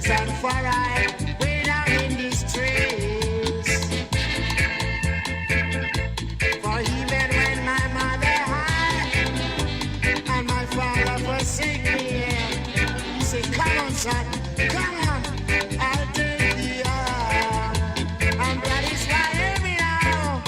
and for I, way down in distress. For even when my mother had and my father forsake me, he said, come on, son, come on, I'll take the arm. And that is why every now.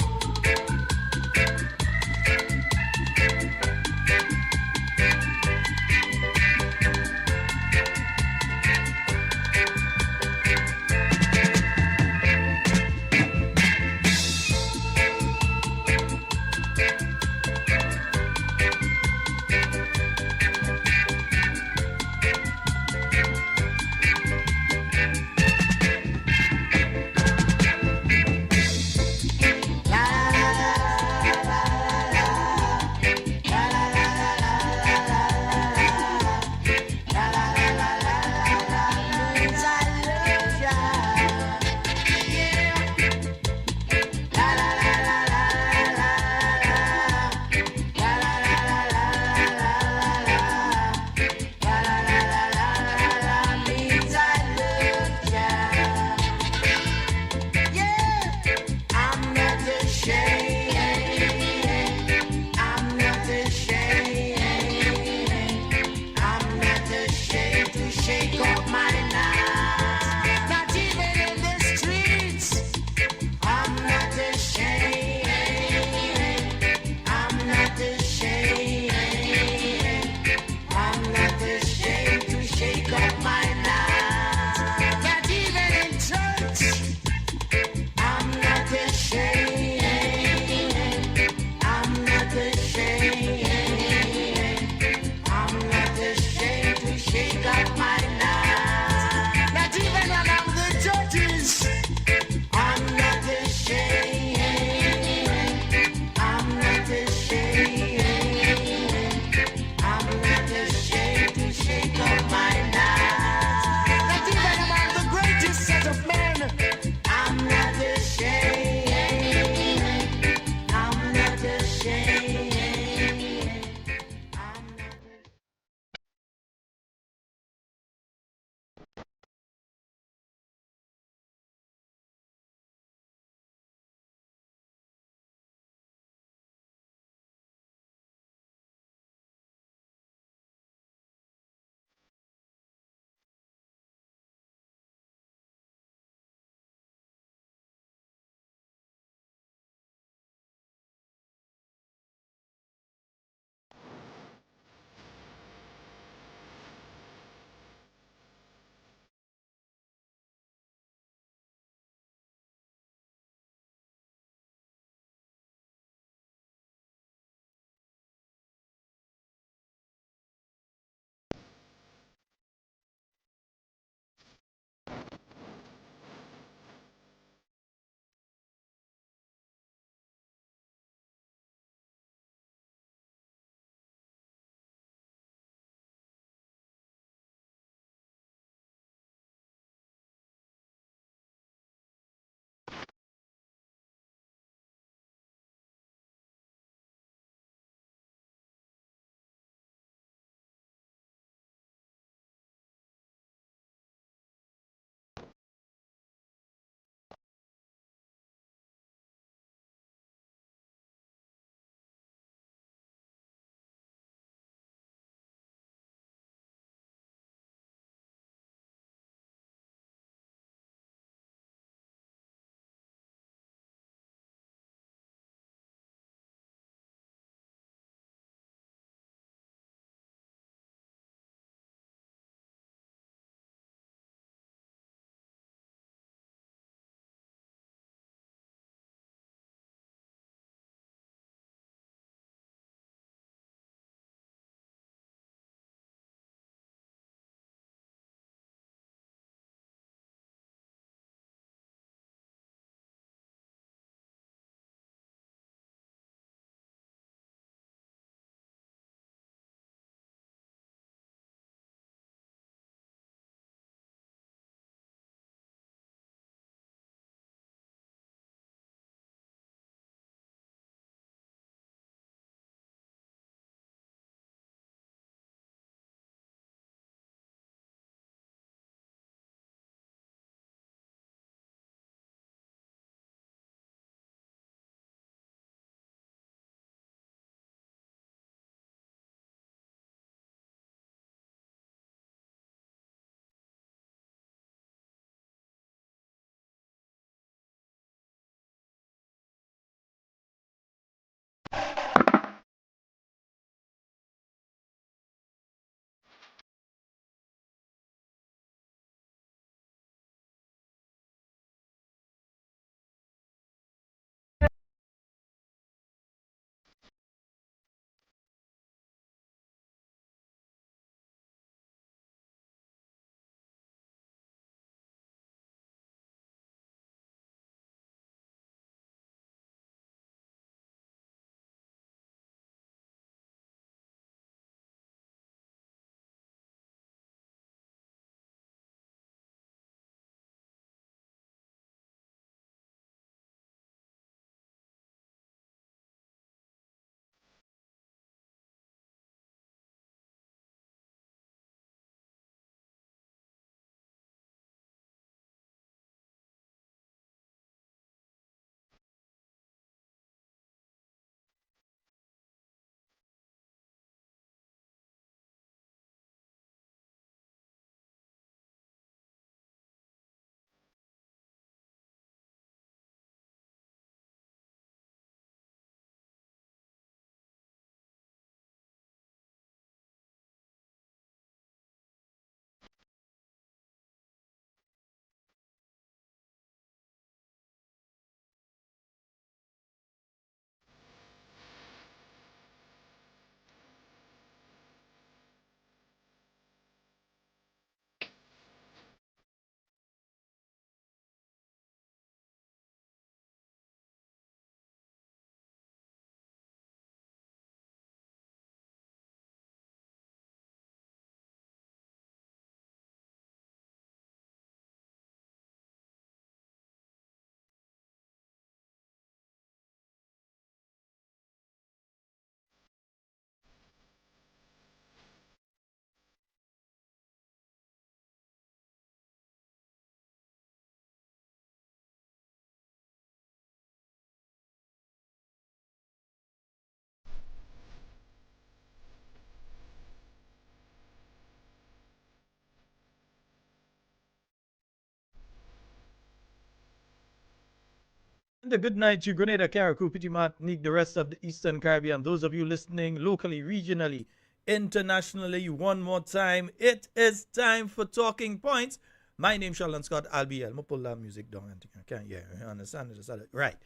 The good night to Grenada, Carriacou, Petit Martinique, the rest of the Eastern Caribbean. Those of you listening locally, regionally, internationally, one more time. It is time for Talking Points. My name is Sheldon Scott. I'll be here. I'm going to pull that music down. I can't, yeah, understand it. Right.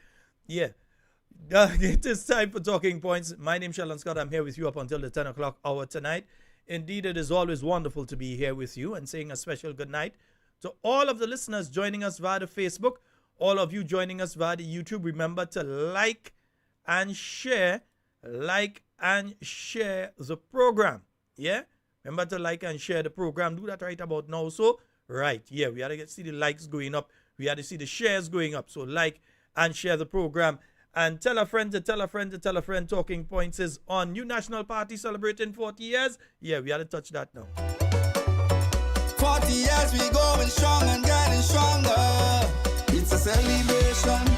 Yeah. It is time for Talking Points. My name is Sheldon Scott. I'm here with you up until the 10 o'clock hour tonight. Indeed, it is always wonderful to be here with you and saying a special good night to all of the listeners joining us via the Facebook. All of you joining us via the YouTube, remember to like and share the program. Yeah? Remember to like and share the program. Do that right about now. So, right, yeah, we had to see the likes going up. We had to see the shares going up. So, like and share the program. And tell a friend to tell a friend to tell a friend. Talking Points is on. New National Party celebrating 40 years. Yeah, we had to touch that now. 40 years, we going strong and getting stronger. It's a celebration,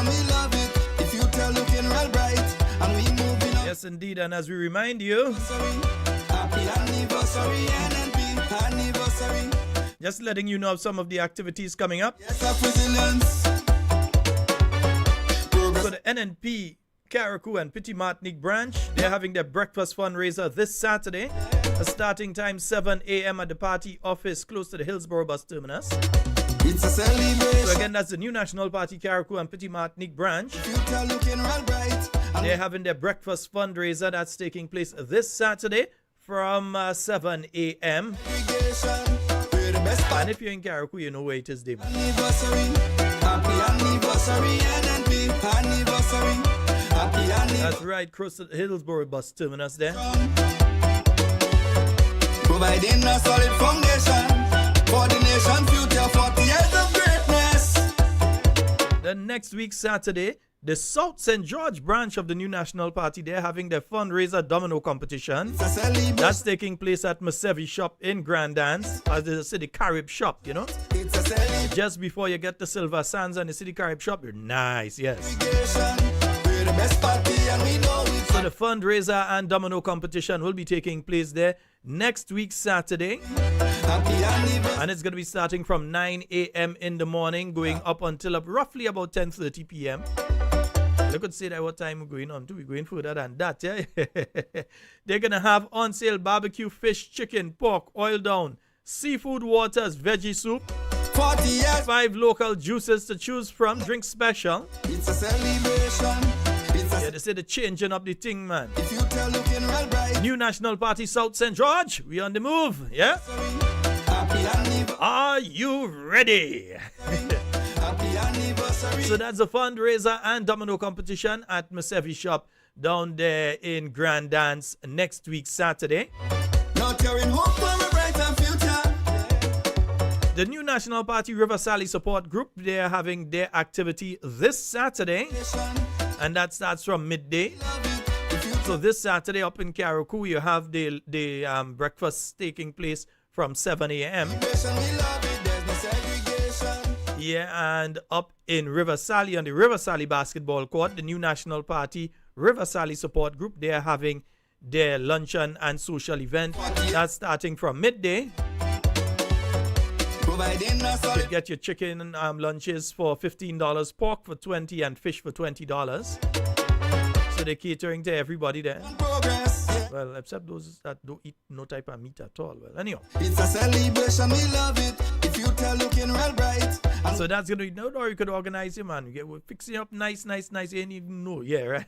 we love it. The future looking real bright, and we moving on. Yes, indeed, and as we remind you, happy anniversary, NNP anniversary. Just letting you know of some of the activities coming up. Yes, of resilience. So the NNP, Carriacou and Petit Martinique branch, they're having their breakfast fundraiser this Saturday. The starting time 7 a.m. at the party office close to the Hillsborough bus terminus. It's a celebration. So again, that's the New National Party Carriacou and Petit Martinique branch. Future looking real bright. They're having their breakfast fundraiser that's taking place this Saturday from 7 a.m. And if you're in Carriacou, you know where it is, David. Happy anniversary, NNP anniversary. Happy anniversary. That's right, close to the Hillsborough bus terminus there. Providing a solid foundation for the nation future, 40 years of greatness. The next week, Saturday, the South St. George branch of the New National Party, they're having their fundraiser domino competition. That's taking place at Masevi Shop in Grandance, as the City Carib Shop, you know. Just before you get to Silver Sands and the City Carib Shop, you're nice, yes. So the fundraiser and domino competition will be taking place there next week, Saturday. And it's going to be starting from 9 a.m. in the morning, going up until roughly about 10:30 p.m. You could say that what time we're going on to. We're going further than that, yeah? They're going to have on sale barbecue, fish, chicken, pork, oil down, seafood waters, veggie soup, 40 years. 5 local juices to choose from, drink special. It's a celebration. Yeah, they say the changing up the thing, man. The future looking real bright. New National Party South St. George, we on the move, yeah? Happy anniversary. Are you ready? Happy anniversary. So that's a fundraiser and domino competition at Masevi Shop down there in Grandance next week, Saturday. Now carrying hope for a brighter future. The New National Party River Sally Support Group, they're having their activity this Saturday, and that starts from midday. So this Saturday up in Carriacou, you have the breakfast taking place from 7 a.m. Yeah, and up in River Sally on the River Sally basketball court, the New National Party River Sally Support Group, they're having their luncheon and social event. That's starting from midday. You get your chicken lunches for $15, pork for $20, and fish for $20. So they're catering to everybody there. Well, except those that don't eat no type of meat at all. Well, anyhow. It's a celebration, we love it. The future looking real bright. So that's going to be, no, or you could organize it, man. We're fixing up nice. You ain't even know. Yeah, right.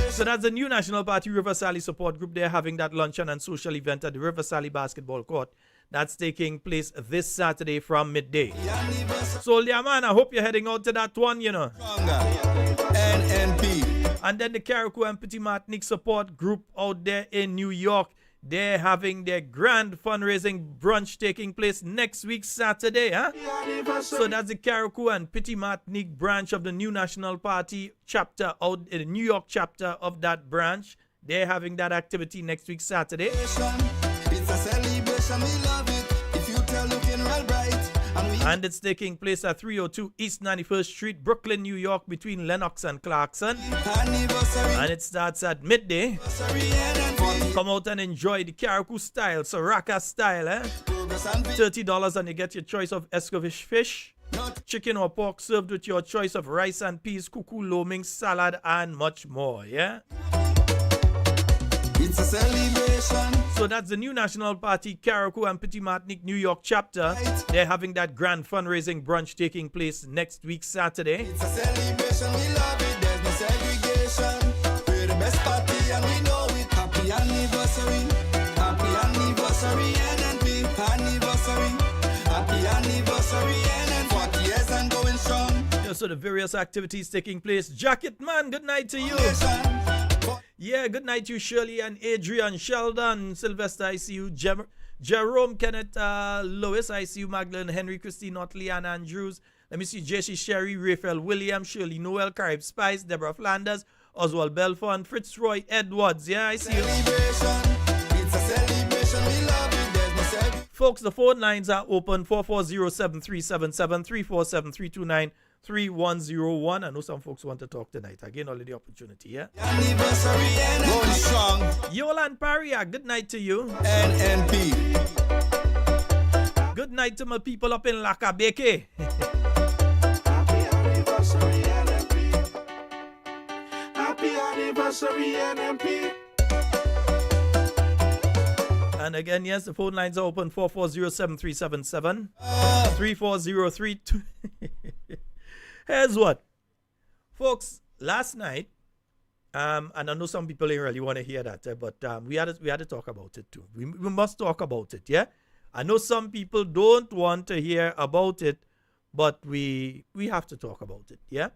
So that's the New National Party River Sally Support Group. They're having that luncheon and social event at the River Sally basketball court. That's taking place this Saturday from midday. So, yeah, man, I hope you're heading out to that one, you know. NNP. And then the Carriacou and Petit Martinique Support Group out there in New York, they're having their grand fundraising brunch taking place next week, Saturday. Huh? So that's the Carriacou and Petit Martinique branch of the New National Party chapter out in the New York chapter of that branch. They're having that activity next week, Saturday. It's a celebration, we love it. The future looking real bright. And it's taking place at 302 East 91st Street, Brooklyn, New York, between Lenox and Clarkson. And it starts at midday. Come out and enjoy the Carriacou style, Soraka style, $30 and you get your choice of Escovitch fish, chicken or pork served with your choice of rice and peas, cuckoo, loming, salad, and much more, yeah? It's a celebration. So that's the new National Party, Carriacou and Petit Martinique, New York chapter. They're having that grand fundraising brunch taking place next week, Saturday. It's a celebration, we love it, there's no segregation. We're the best party and we know it. Happy anniversary, NNP, happy anniversary, NNP, 40 years and going strong. Yeah, so the various activities taking place. Jacket Man, good night to you. Yeah, good night to you, Shirley and Adrian, Sheldon, Sylvester, I see you, Jerome, Kenneth, Lois, I see you, Magdalene, Henry, Christine, Notley, and Andrews. Let me see, Jessie, Sherry, Raphael, William, Shirley, Noel, Carib Spice, Deborah Flanders, Oswald Belfont, Fitzroy, Edwards. Yeah, I see you. It's a celebration, we love it, there's no celebration. Folks, the phone lines are open, 440-7377, 347-329-3101. I know some folks want to talk tonight. Again, only the opportunity, yeah? Anniversary, going strong. Yolan Paria, good night to you. NNP. Good night to my people up in Lakabeke. Happy anniversary, NNP. Happy anniversary, NNP. And again, yes, the phone lines are open, 440-7377, 340-32. Here's what. Folks, last night, and I know some people ain't really want to hear that, but we had to talk about it too. We must talk about it, yeah? I know some people don't want to hear about it, but we have to talk about it, yeah?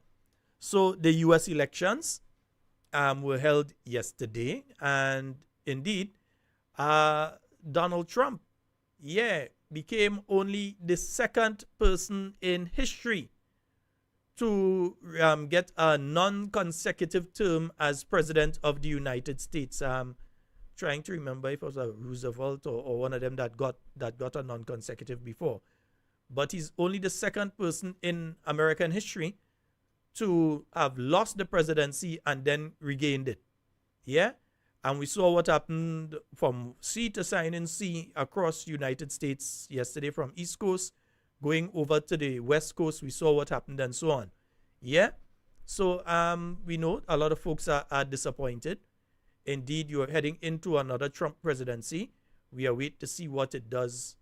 So the U.S. elections were held yesterday, and indeed, Donald Trump, became only the second person in history to get a non-consecutive term as president of the United States. Trying to remember if it was a Roosevelt or one of them that got a non-consecutive before. But he's only the second person in American history to have lost the presidency and then regained it. Yeah? And we saw what happened from sea to signing sea across United States yesterday from East Coast going over to the West Coast. We saw what happened and so on. Yeah? So we know a lot of folks are disappointed. Indeed, you are heading into another Trump presidency. We await to see what it does.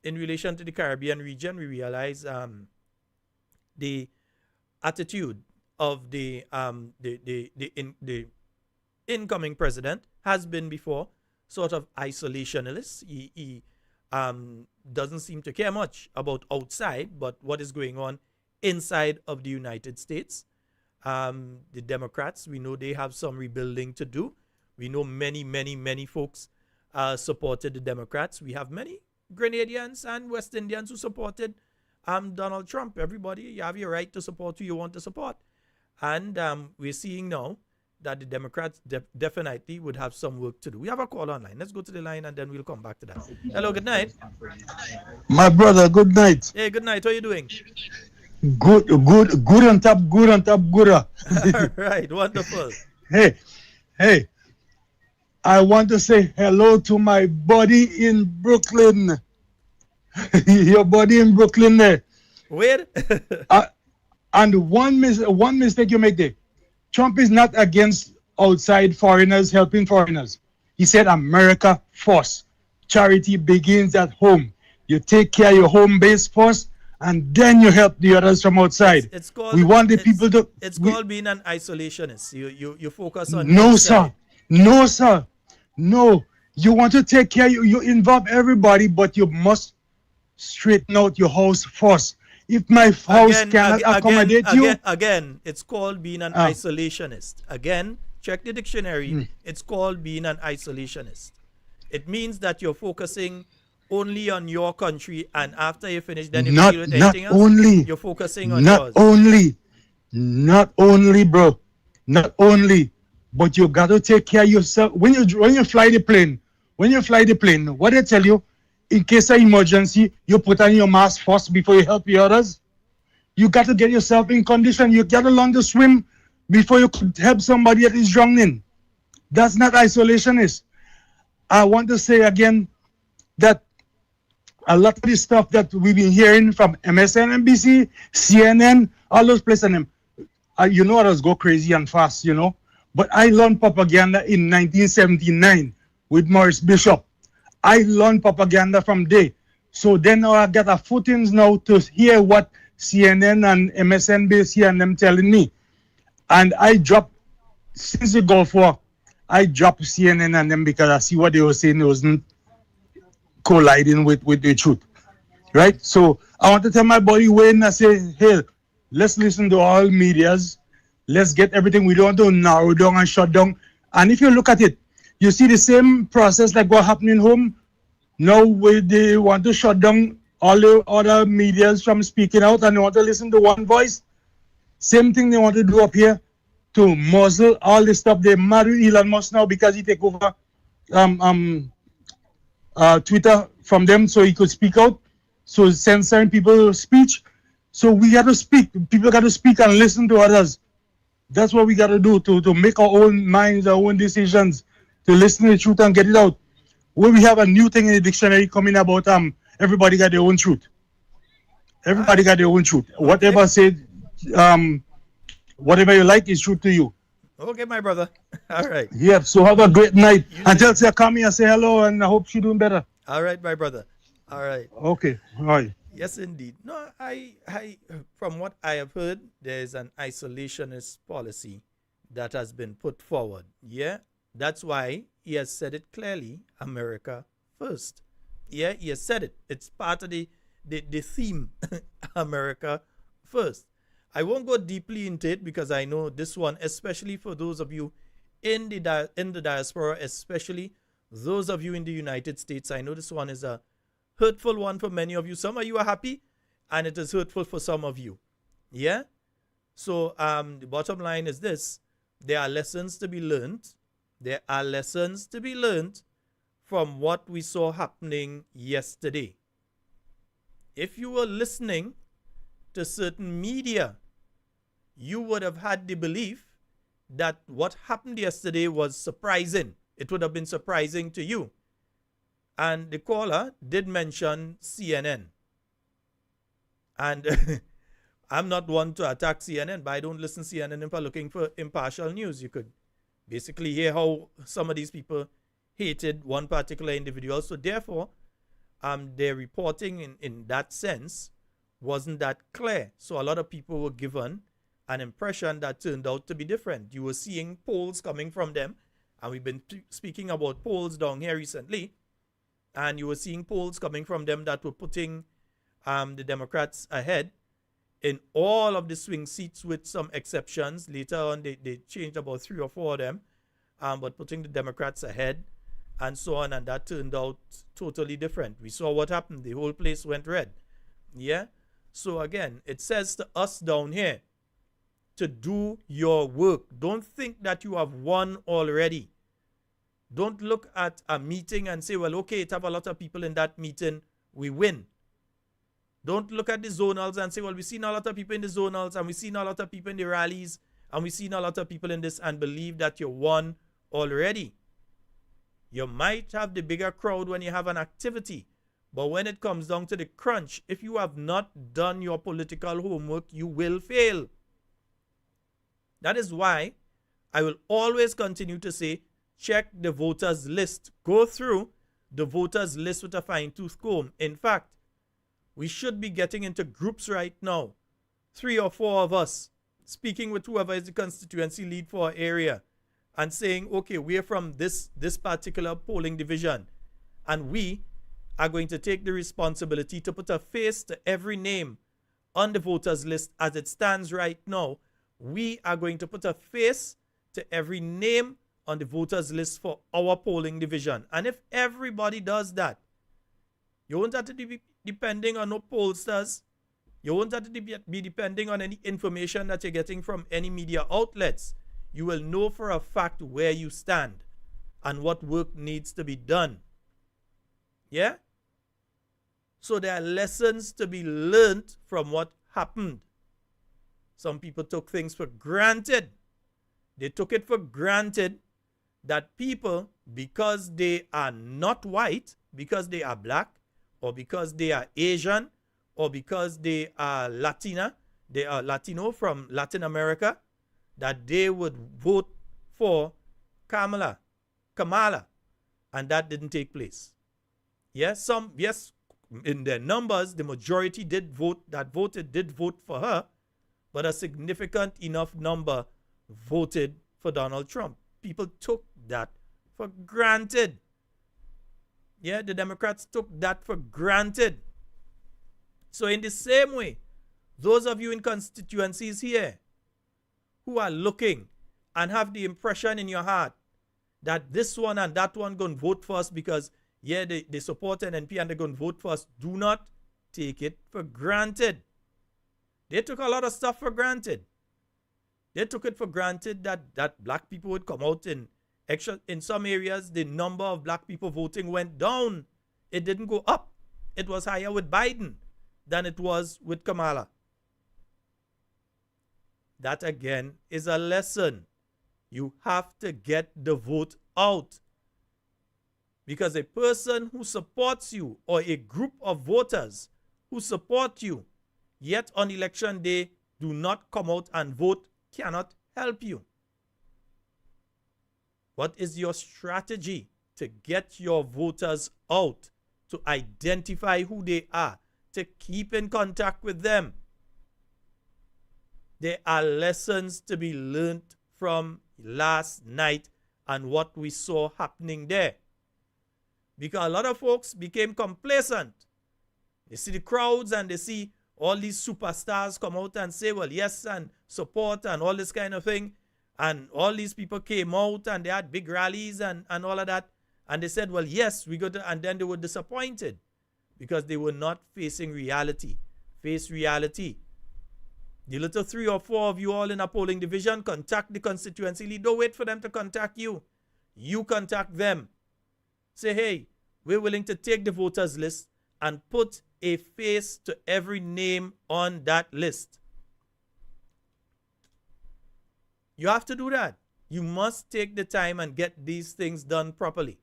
In relation to the Caribbean region, we realize the attitude of the incoming president has been before sort of isolationist. He doesn't seem to care much about outside, but what is going on inside of the United States. The Democrats, we know they have some rebuilding to do. We know many folks supported the Democrats. We have many Grenadians and West Indians who supported Donald Trump. Everybody, you have your right to support who you want to support. And we're seeing now that the Democrats definitely would have some work to do. We have a call online. Let's go to the line and then we'll come back to that. Hello, good night. My brother, good night. Hey, good night. How are you doing? Good on top, good. All right, wonderful. Hey, I want to say hello to my buddy in Brooklyn. Your buddy in Brooklyn there. Where? And one mistake you make there. Trump is not against outside foreigners helping foreigners. He said America first. Charity begins at home. You take care of your home base first, and then you help the others from outside. It's called, we want the people to... It's called being an isolationist. You focus on... No, sir. No. You want to take care, you involve everybody, but you must straighten out your house first. If my house cannot accommodate you... Again, it's called being an isolationist. Again, check the dictionary. It's called being an isolationist. It means that you're focusing only on your country, and after you finish, then you deal with anything else. You're focusing on yours. Not only, bro. Not only. But you got to take care of yourself. When you fly the plane, what they tell you, in case of emergency, you put on your mask first before you help the others. You got to get yourself in condition. You got to learn to swim before you could help somebody that is drowning. That's not isolationist. I want to say again that a lot of the stuff that we've been hearing from MSNBC, CNN, all those places, and them, you know, others go crazy and fast, you know. But I learned propaganda in 1979 with Morris Bishop. I learned propaganda from there. So then now I got a footings now to hear what CNN and MSNBC and them telling me. And I dropped, since the Gulf War, I dropped CNN and them because I see what they were saying wasn't colliding with the truth. Right? So I want to tell my buddy Wayne, I say, hey, let's listen to all medias. Let's get everything. We don't want to narrow down and shut down. And if you look at it, you see the same process like what happening home. Now they want to shut down all the other medias from speaking out and they want to listen to one voice. Same thing they want to do up here to muzzle all the stuff. They're mad with Elon Musk now because he take over Twitter from them so he could speak out. So censoring people's speech. So we got to speak. People got to speak and listen to others. That's what we got to do to make our own minds, our own decisions, to listen to the truth and get it out. Where we have a new thing in the dictionary coming about everybody got their own truth. Everybody got their own truth. Whatever said, whatever you like is truth to you. Okay, my brother. All right. Yeah, so have a great night. And tell her come here and say hello and I hope she's doing better. All right, my brother. All right. Okay. All right. Yes, indeed. No, I from what I have heard, there is an isolationist policy that has been put forward. Yeah, that's why he has said it clearly, America first. Yeah, he has said it. It's part of the theme, America first. I won't go deeply into it because I know this one, especially for those of you in the diaspora, especially those of you in the United States, I know this one is a hurtful one for many of you. Some of you are happy, and it is hurtful for some of you. Yeah? So the bottom line is this. There are lessons to be learned. There are lessons to be learned from what we saw happening yesterday. If you were listening to certain media, you would have had the belief that what happened yesterday was surprising. It would have been surprising to you. And the caller did mention CNN. And I'm not one to attack CNN, but I don't listen to CNN for looking for impartial news. You could basically hear how some of these people hated one particular individual. So therefore, their reporting in that sense wasn't that clear. So a lot of people were given an impression that turned out to be different. You were seeing polls coming from them, and we've been speaking about polls down here recently, and you were seeing polls coming from them that were putting the Democrats ahead in all of the swing seats with some exceptions. Later on, they changed about 3 or 4 of them, but putting the Democrats ahead and so on, and that turned out totally different. We saw what happened. The whole place went red. Yeah? So again, it says to us down here to do your work. Don't think that you have won already. Don't look at a meeting and say, well, okay, it have a lot of people in that meeting, we win. Don't look at the zonals and say, well, we've seen a lot of people in the zonals, and we've seen a lot of people in the rallies, and we've seen a lot of people in this, and believe that you won already. You might have the bigger crowd when you have an activity, but when it comes down to the crunch, if you have not done your political homework, you will fail. That is why I will always continue to say, check the voters list. Go through the voters list with a fine-tooth comb. In fact, we should be getting into groups right now. 3 or 4 of us speaking with whoever is the constituency lead for our area and saying, okay, we're from this particular polling division, and we are going to take the responsibility to put a face to every name on the voters list as it stands right now. We are going to put a face to every name on the voters list for our polling division. And if everybody does that, you won't have to be depending on no pollsters. You won't have to be depending on any information that you're getting from any media outlets. You will know for a fact where you stand and what work needs to be done. Yeah? So there are lessons to be learned from what happened. Some people took things for granted. They took it for granted that people, because they are not white, because they are black, or because they are Asian, or because they are they are Latino from Latin America, that they would vote for Kamala, and that didn't take place. Yes, in their numbers, the majority did vote for her, but a significant enough number voted for Donald Trump. People took that for granted. Yeah, the Democrats took that for granted. So in the same way, those of you in constituencies here who are looking and have the impression in your heart that this one and that one going to vote for us because, yeah, they support NNP and they're going to vote for us, do not take it for granted. They took a lot of stuff for granted. They took it for granted that black people would come out in some areas. The number of black people voting went down. It didn't go up. It was higher with Biden than it was with Kamala. That again is a lesson. You have to get the vote out. Because a person who supports you or a group of voters who support you, yet on election day do not come out and vote, cannot help you. What is your strategy to get your voters out, to identify who they are, to keep in contact with them? There are lessons to be learned from last night and what we saw happening there. Because a lot of folks became complacent. They see the crowds and they see all these superstars come out and say, well, yes, and support and all this kind of thing. And all these people came out and they had big rallies and all of that. And they said, well, yes, we got to, and then they were disappointed because they were not facing reality. Face reality. The little 3 or 4 of you all in a polling division, contact the constituency lead. Don't wait for them to contact you. You contact them. Say, hey, we're willing to take the voters list and put a face to every name on that list. You have to do that. You must take the time and get these things done properly.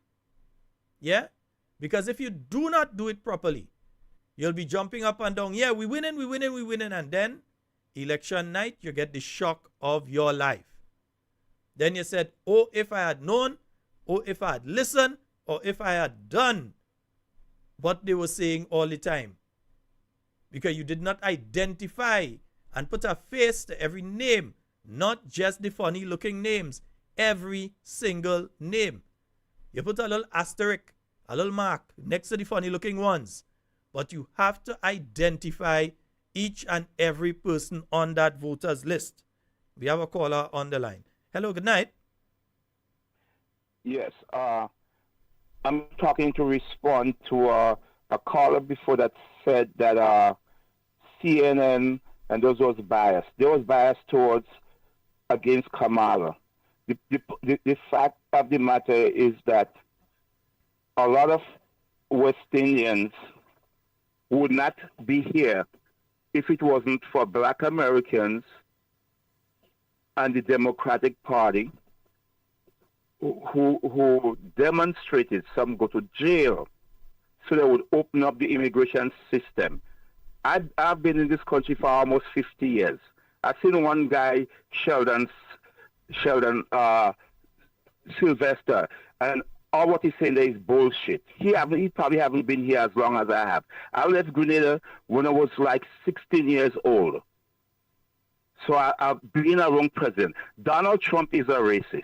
Yeah? Because if you do not do it properly, you'll be jumping up and down. Yeah, we winning. And then, election night, you get the shock of your life. Then you said, oh, if I had known, oh, if I had listened, or if I had done what they were saying all the time. Because you did not identify and put a face to every name, not just the funny looking names, every single name. You put a little asterisk, a little mark next to the funny looking ones. But you have to identify each and every person on that voters list. We have a caller on the line. Hello, good night. Yes, I'm talking to respond to a caller before that said that CNN and those was biased. They was biased towards against Kamala. The fact of the matter is that a lot of West Indians would not be here if it wasn't for Black Americans and the Democratic Party who demonstrated. Some go to jail so they would open up the immigration system. I've been in this country for almost 50 years. I've seen one guy, Sheldon Sylvester, and all what he's saying there is bullshit. He probably haven't been here as long as I have. I left Grenada when I was like 16 years old. So I've been a wrong president. Donald Trump is a racist.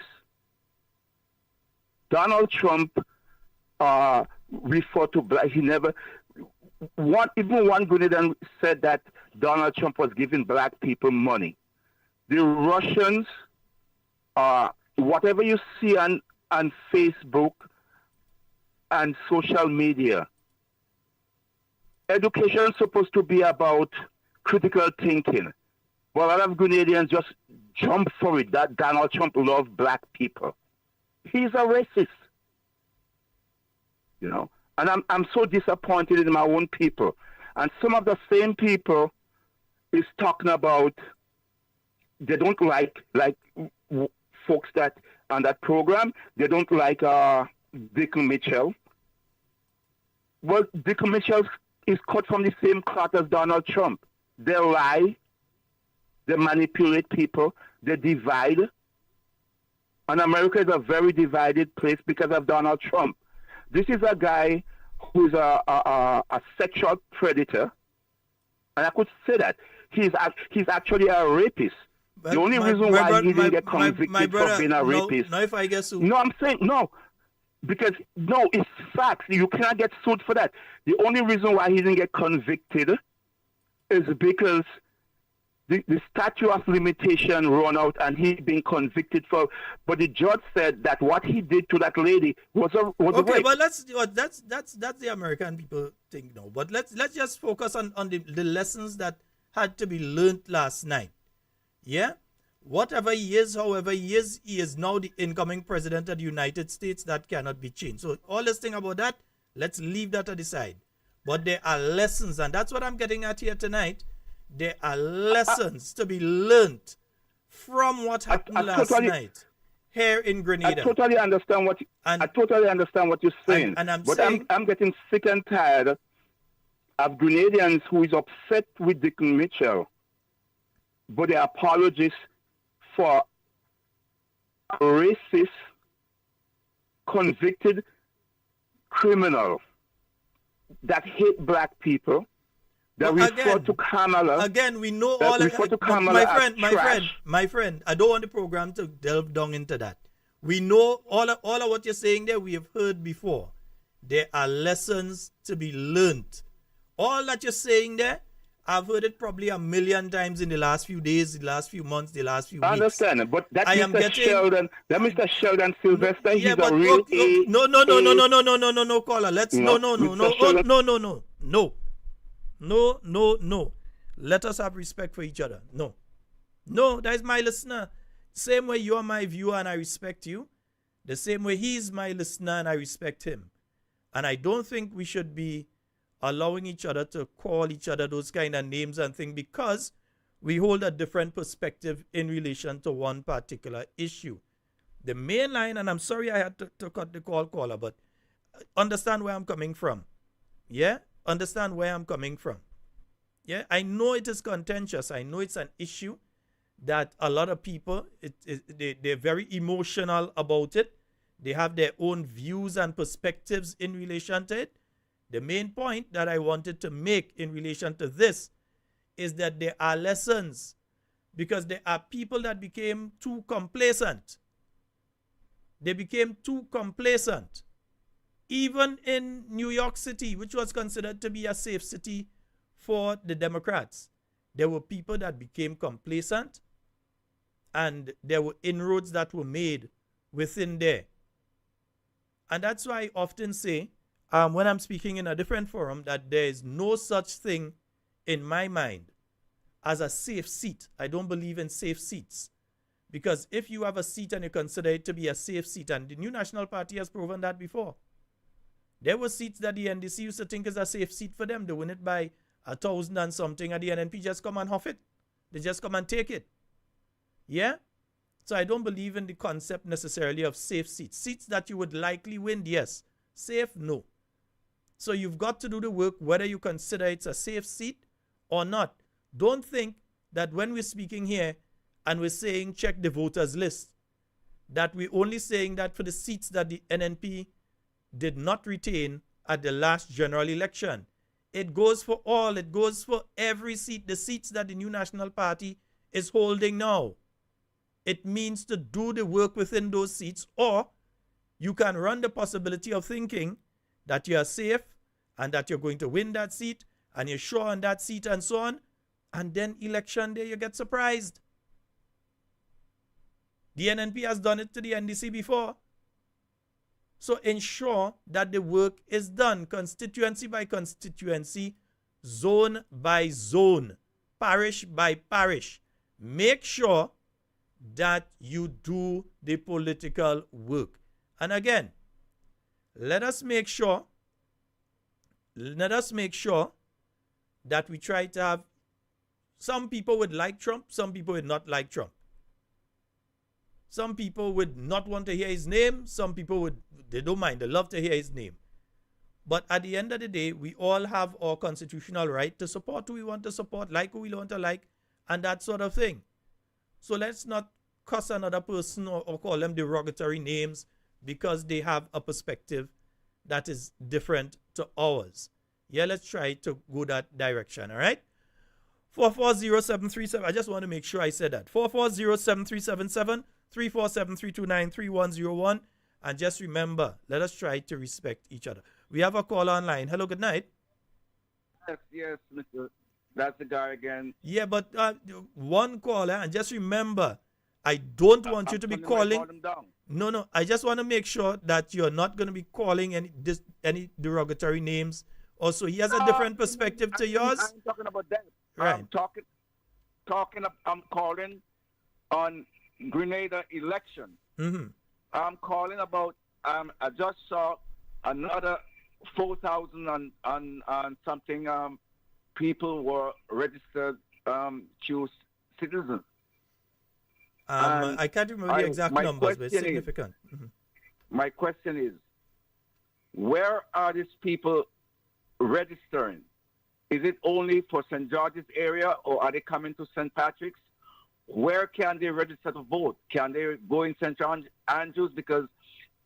Donald Trump referred to black. He never. Even one Grenadan said that Donald Trump was giving black people money. The Russians, whatever you see on Facebook and social media, education is supposed to be about critical thinking. But a lot of Grenadians just jump for it that Donald Trump loves black people. He's a racist. You know? And I'm so disappointed in my own people. And some of the same people is talking about they don't like folks that on that program. They don't like Dick Mitchell. Well, Dick Mitchell is cut from the same cloth as Donald Trump. They lie, they manipulate people, they divide. And America is a very divided place because of Donald Trump. This is a guy who is a sexual predator, and I could say that he's actually a rapist. But the only reason why he didn't get convicted for being a rapist. No, if I guess so. No, I'm saying no, because no, it's facts. You cannot get sued for that. The only reason why he didn't get convicted is because the statute of limitation run out and he been convicted for. But the judge said that what he did to that lady was a rape. But that's the American people thing now. But let's just focus on the lessons that had to be learned last night. Yeah, whatever he is, however he is now the incoming president of the United States. That cannot be changed. So all this thing about that, let's leave that to the side. But there are lessons, and that's what I'm getting at here tonight. There are lessons to be learned from what happened last night here in Grenada. I totally understand what you're saying. And I'm getting sick and tired of Grenadians who is upset with Dick Mitchell, but they are apologists for a racist, convicted criminal that hate black people. That refer to Kamala. Again, we know all refer to Kamala my friend. I don't want the program to delve down into that. We know all of what you're saying there. We have heard before. There are lessons to be learned. All that you're saying there, I've heard it probably a million times in the last few days, the last few months, the last few weeks. I understand, but that Mr. Sheldon Sylvester, he's a real No, caller. Let's No. Let us have respect for each other. No, that is my listener. Same way you are my viewer and I respect you, the same way he's my listener and I respect him. And I don't think we should be allowing each other to call each other those kind of names and things because we hold a different perspective in relation to one particular issue. The main line, and I'm sorry I had to cut the caller, but understand where I'm coming from. Yeah? Understand where I'm coming from. Yeah, I know it is contentious. I know it's an issue that a lot of people, they're very emotional about it. They have their own views and perspectives in relation to it. The main point that I wanted to make in relation to this is that there are lessons because there are people that became too complacent. They became too complacent. Even in New York City, which was considered to be a safe city for the Democrats, there were people that became complacent and there were inroads that were made within there. And that's why I often say, when I'm speaking in a different forum, that there is no such thing in my mind as a safe seat. I don't believe in safe seats. Because if you have a seat and you consider it to be a safe seat, and the New National Party has proven that before, there were seats that the NDC used to think is a safe seat for them. They win it by 1,000 and something, and the NNP just come and huff it. They just come and take it. Yeah? So I don't believe in the concept necessarily of safe seats. Seats that you would likely win, yes. Safe, no. So you've got to do the work whether you consider it's a safe seat or not. Don't think that when we're speaking here and we're saying check the voters list, that we're only saying that for the seats that the NNP did not retain at the last general election. It goes for all. It goes for every seat, the seats that the New National Party is holding now. It means to do the work within those seats, or you can run the possibility of thinking that you are safe and that you're going to win that seat and you're sure on that seat and so on, and then election day you get surprised. The NNP has done it to the NDC before. So ensure that the work is done constituency by constituency, zone by zone, parish by parish. Make sure that you do the political work. And again, let us make sure that we try to have, some people would like Trump, some people would not like Trump. Some people would not want to hear his name. Some people they don't mind. They love to hear his name. But at the end of the day, we all have our constitutional right to support who we want to support, like who we want to like, and that sort of thing. So let's not cuss another person or call them derogatory names because they have a perspective that is different to ours. Yeah, let's try to go that direction, all right? 440-737. I just want to make sure I said that. 440-7377, 347-329-3101. And just remember, let us try to respect each other. We have a call online. Hello, good night. Yes, Mr. That's the guy again. Yeah, but one caller, and just remember, I don't want you to be calling. No, I just want to make sure that you're not going to be calling any derogatory names. Also, he has a different perspective to yours. I'm talking about that. Right. I'm calling on Grenada election. Mm-hmm. I'm calling about. I just saw another 4,000 and something people were registered Jewish citizens. I can't remember the exact numbers, but it's significant. My question is, where are these people registering? Is it only for St. George's area, or are they coming to St. Patrick's? Where can they register to vote? Can they go in St. Andrews? Because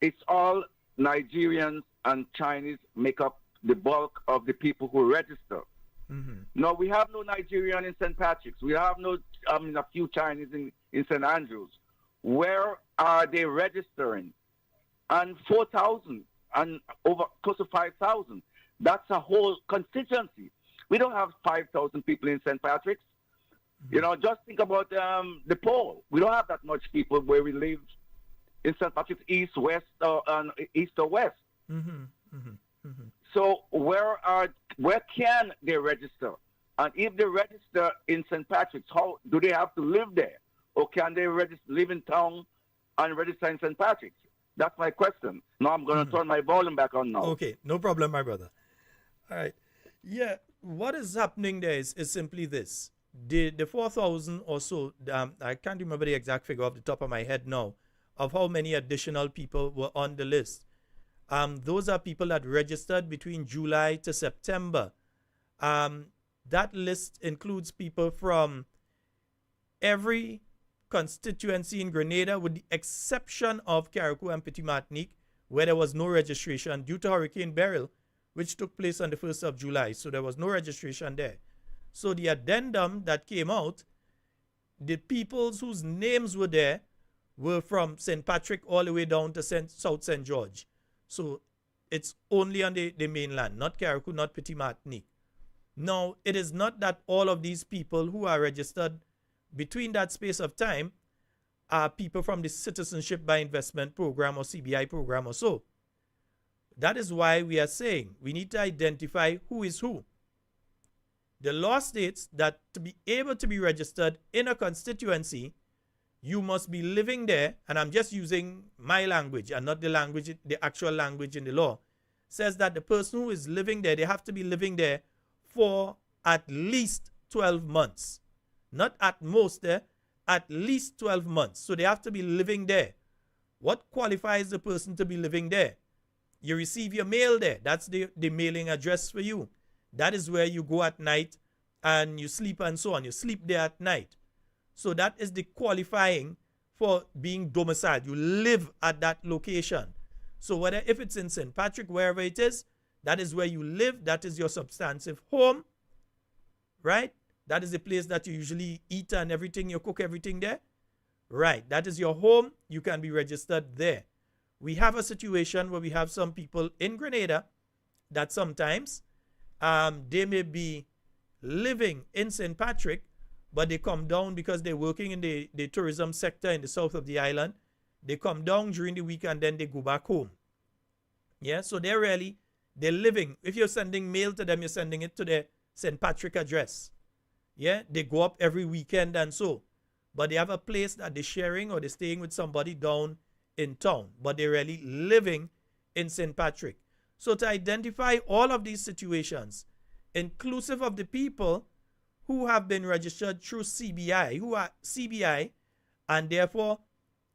it's all Nigerians and Chinese make up the bulk of the people who register. Mm-hmm. No, we have no Nigerian in St. Patrick's. We have no, a few Chinese in St. Andrews. Where are they registering? And 4,000 and over close to 5,000. That's a whole constituency. We don't have 5,000 people in St. Patrick's. Mm-hmm. You know, just think about the poll. We don't have that much people where we live in St. Patrick's, east, west, east or west. Mm-hmm. Mm-hmm. Mm-hmm. So where can they register? And if they register in St. Patrick's, how do they have to live there? Or can they live in town and register in St. Patrick's? That's my question. Now I'm going to turn my volume back on now. Okay, no problem, my brother. All right. Yeah, what is happening there is simply this. The 4,000 or so, I can't remember the exact figure off the top of my head now, of how many additional people were on the list. Those are people that registered between July to September. That list includes people from every constituency in Grenada, with the exception of Carriacou and Petit Martinique, where there was no registration due to Hurricane Beryl, which took place on the 1st of July. So there was no registration there. So the addendum that came out, the peoples whose names were there were from St. Patrick all the way down to South St. George. So it's only on the mainland, not Carriacou, not Petit Martinique. Now, it is not that all of these people who are registered between that space of time are people from the Citizenship by Investment Program or CBI program or so. That is why we are saying we need to identify who is who. The law states that to be able to be registered in a constituency, you must be living there, and I'm just using my language and not the actual language in the law, says that the person who is living there, they have to be living there for at least 12 months. Not at most there, at least 12 months. So they have to be living there. What qualifies the person to be living there? You receive your mail there. That's the mailing address for you. That is where you go at night and you sleep and so on. You sleep there at night. So that is the qualifying for being domiciled. You live at that location. So if it's in St. Patrick, wherever it is, that is where you live. That is your substantive home, right? That is the place that you usually eat and everything. You cook everything there, right? That is your home. You can be registered there. We have a situation where we have some people in Grenada that sometimes they may be living in St. Patrick, but they come down because they're working in the tourism sector in the south of the island. They come down during the week and then they go back home. Yeah, so they're living. If you're sending mail to them, you're sending it to their St. Patrick address. Yeah, they go up every weekend and so. But they have a place that they're sharing or they're staying with somebody down in town. But they're really living in St. Patrick. So to identify all of these situations, inclusive of the people who have been registered through CBI, who are CBI, and therefore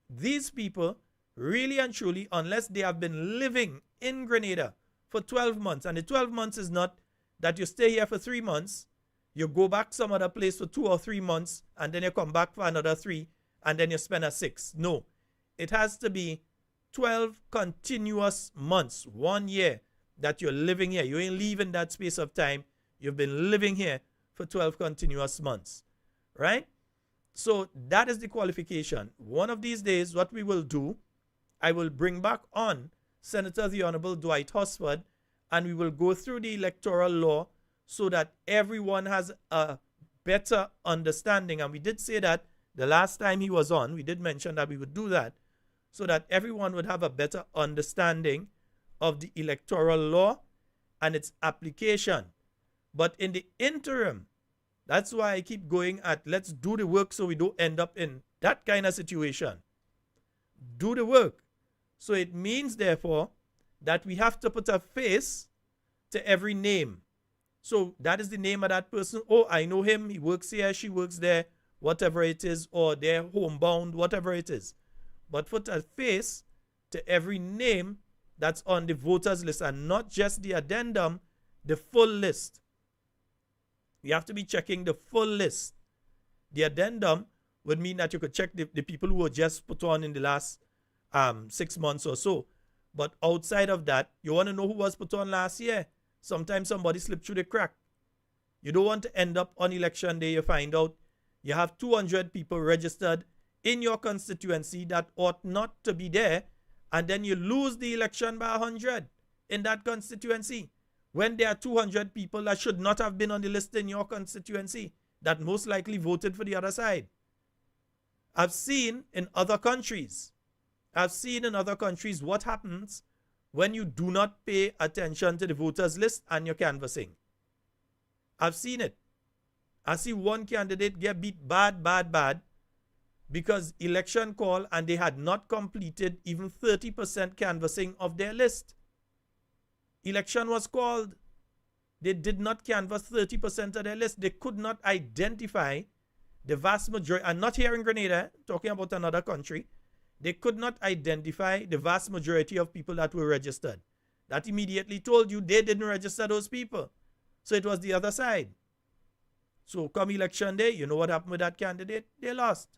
these people really and truly, unless they have been living in Grenada for 12 months. And the 12 months is not that you stay here for 3 months, you go back some other place for 2 or 3 months, and then you come back for another 3, and then you spend a 6. No. It has to be 12 continuous months, 1 year, that you're living here. You ain't leaving that space of time. You've been living here for 12 continuous months, right? So that is the qualification. One of these days, what we will do, I will bring back on Senator the Honorable Dwight Hosford, and we will go through the electoral law so that everyone has a better understanding. And we did say that the last time he was on, we did mention that we would do that so that everyone would have a better understanding of the electoral law and its application. But in the interim, that's why I keep going at let's do the work so we don't end up in that kind of situation. Do the work. So it means, therefore, that we have to put a face to every name. So that is the name of that person. Oh, I know him. He works here. She works there. Whatever it is. Or they're homebound. Whatever it is. But put a face to every name that's on the voters list. And not just the addendum, the full list. You have to be checking the full list. The addendum would mean that you could check the people who were just put on in the last 6 months or so. But outside of that, you want to know who was put on last year. Sometimes somebody slipped through the crack. You don't want to end up on election day, you find out you have 200 people registered in your constituency that ought not to be there, and then you lose the election by 100 in that constituency, when there are 200 people that should not have been on the list in your constituency that most likely voted for the other side. I've seen in other countries what happens when you do not pay attention to the voters list and you're canvassing. I've seen it. I see one candidate get beat bad because election call and they had not completed even 30% canvassing of their list. Election was called. They did not canvass 30% of their list. They could not identify the vast majority, and not here in Grenada, talking about another country, they could not identify the vast majority of people that were registered. That immediately told you they didn't register those people. So it was the other side. So come election day, you know what happened with that candidate? They lost.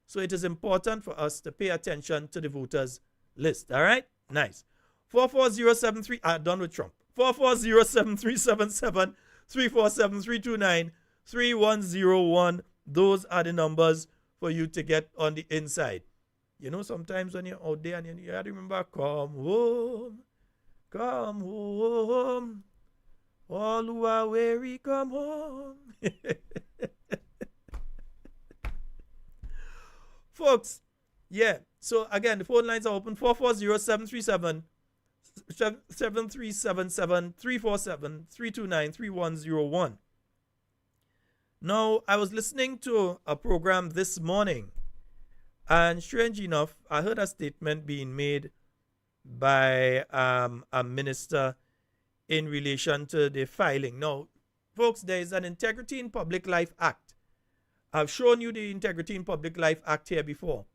So it is important for us to pay attention to the voters list. All right? Nice. 44073, done with Trump. 4407377 347 3101. Those are the numbers for you to get on the inside. You know, sometimes when you're out there and you have to remember, come home. All who are weary, come home. Folks, yeah. So again, the phone lines are open. 440-737 7377 347 329 3101. Now, I was listening to a program this morning, and strange enough, I heard a statement being made by a minister in relation to the filing. Now, folks, there is an Integrity in Public Life Act. I've shown you the Integrity in Public Life Act here before.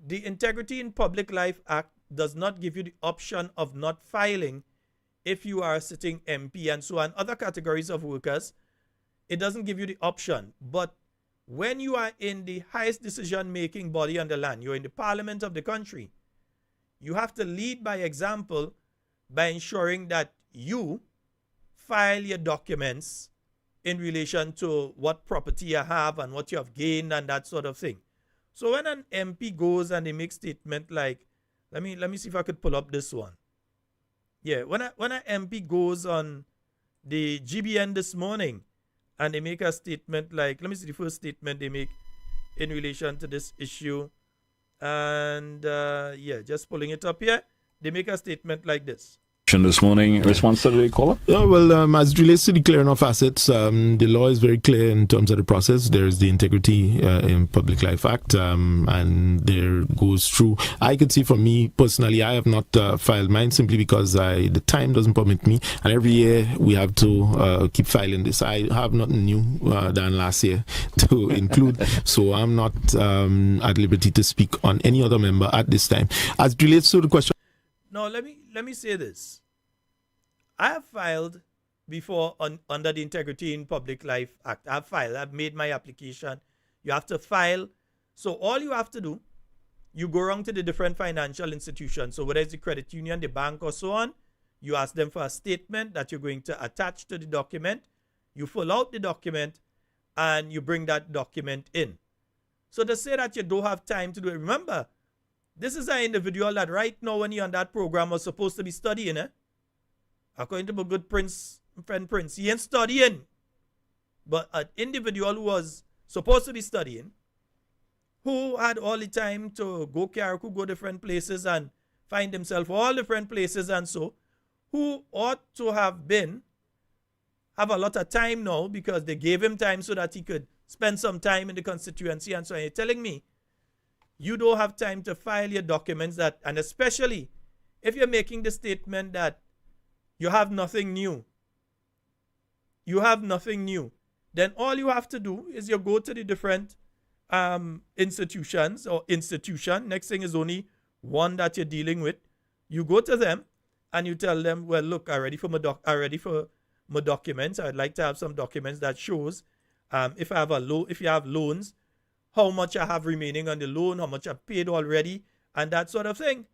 The Integrity in Public Life Act does not give you the option of not filing if you are a sitting MP and so on. Other categories of workers, it doesn't give you the option. But when you are in the highest decision-making body on the land, you're in the parliament of the country, you have to lead by example by ensuring that you file your documents in relation to what property you have and what you have gained and that sort of thing. So when an MP goes and they make statement like, let me see if I could pull up this one. Yeah, when an MP goes on the GBN this morning and they make a statement like, let me see the first statement they make in relation to this issue. And yeah, just pulling it up here. They make a statement like this. This morning, response to the caller? Well, as it relates to the clearing of assets, the law is very clear in terms of the process. There is the Integrity in Public Life Act, and there goes through. I could see for me personally, I have not filed mine simply because the time doesn't permit me, and every year we have to keep filing this. I have nothing new than last year to include, so I'm not at liberty to speak on any other member at this time. As it relates to the question. Now, let me say this. I have filed before under the Integrity in Public Life Act. I've made my application. You have to file. So all you have to do, you go around to the different financial institutions. So whether it's the credit union, the bank, or so on, you ask them for a statement that you're going to attach to the document. You fill out the document and you bring that document in. So to say that you don't have time to do it, remember, this is an individual that right now when you're on that program was supposed to be studying, according to my good friend Prince, he ain't studying. But an individual who was supposed to be studying, who had all the time to go Carriacou, go different places and find himself all different places and so, who ought to have a lot of time now because they gave him time so that he could spend some time in the constituency and so on. You're telling me you don't have time to file your documents that, and especially if you're making the statement that you have nothing new, then all you have to do is you go to the different institutions or institution. Next thing is only one that you're dealing with. You go to them and you tell them, well, look, I'm ready for my documents. I'd like to have some documents that shows if you have loans, how much I have remaining on the loan, how much I've paid already, and that sort of thing.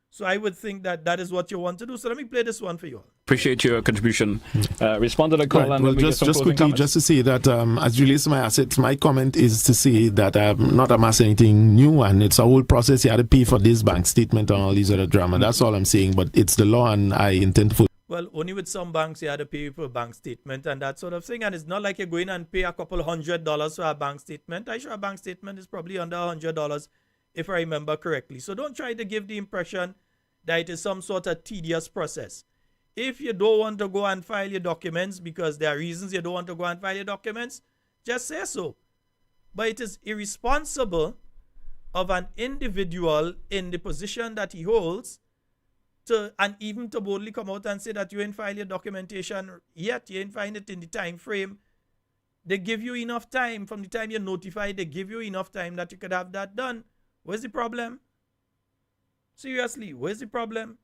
So I would think that that is what you want to do. So let me play this one for you all. Appreciate your contribution. Respond to the call. Right. And Well, then we just get some quickly, comments. just to say that as relates to my assets, my comment is to say that I've not amassed anything new, and it's a whole process. You had to pay for this bank statement and all these other drama. That's all I'm saying. But it's the law, and I intend to. Well, only with some banks you had to pay for a bank statement and that sort of thing. And it's not like you're going and pay a couple $100 for a bank statement. I'm sure a bank statement is probably under $100 if I remember correctly. So don't try to give the impression that it is some sort of tedious process. If you don't want to go and file your documents because there are reasons you don't want to go and file your documents, just say so. But it is irresponsible of an individual in the position that he holds and even to boldly come out and say that you ain't filed your documentation yet, you ain't find it in the time frame. They give you enough time. From the time you're notified, they give you enough time that you could have that done. Where's the problem? Seriously, where's the problem?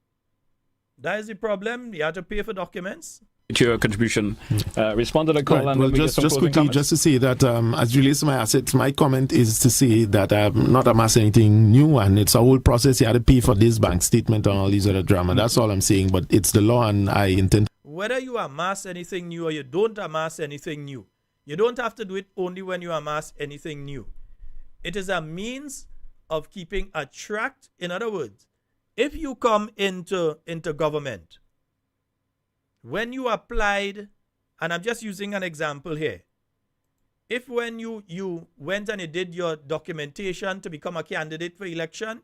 That is the problem. You have to pay for documents. Your contribution. Respond to the call. Right. And Well, then we get just some closing quickly, comments. just to say that as relates to my assets, my comment is to say that I've not amassed anything new, and it's a whole process. You had to pay for this bank statement and all these other drama. That's all I'm saying. But it's the law, and I intend. Whether you amass anything new or you don't amass anything new, you don't have to do it only when you amass anything new. It is a means of keeping a track. In other words, if you come into government, when you applied, and I'm just using an example here, if when you went and you did your documentation to become a candidate for election,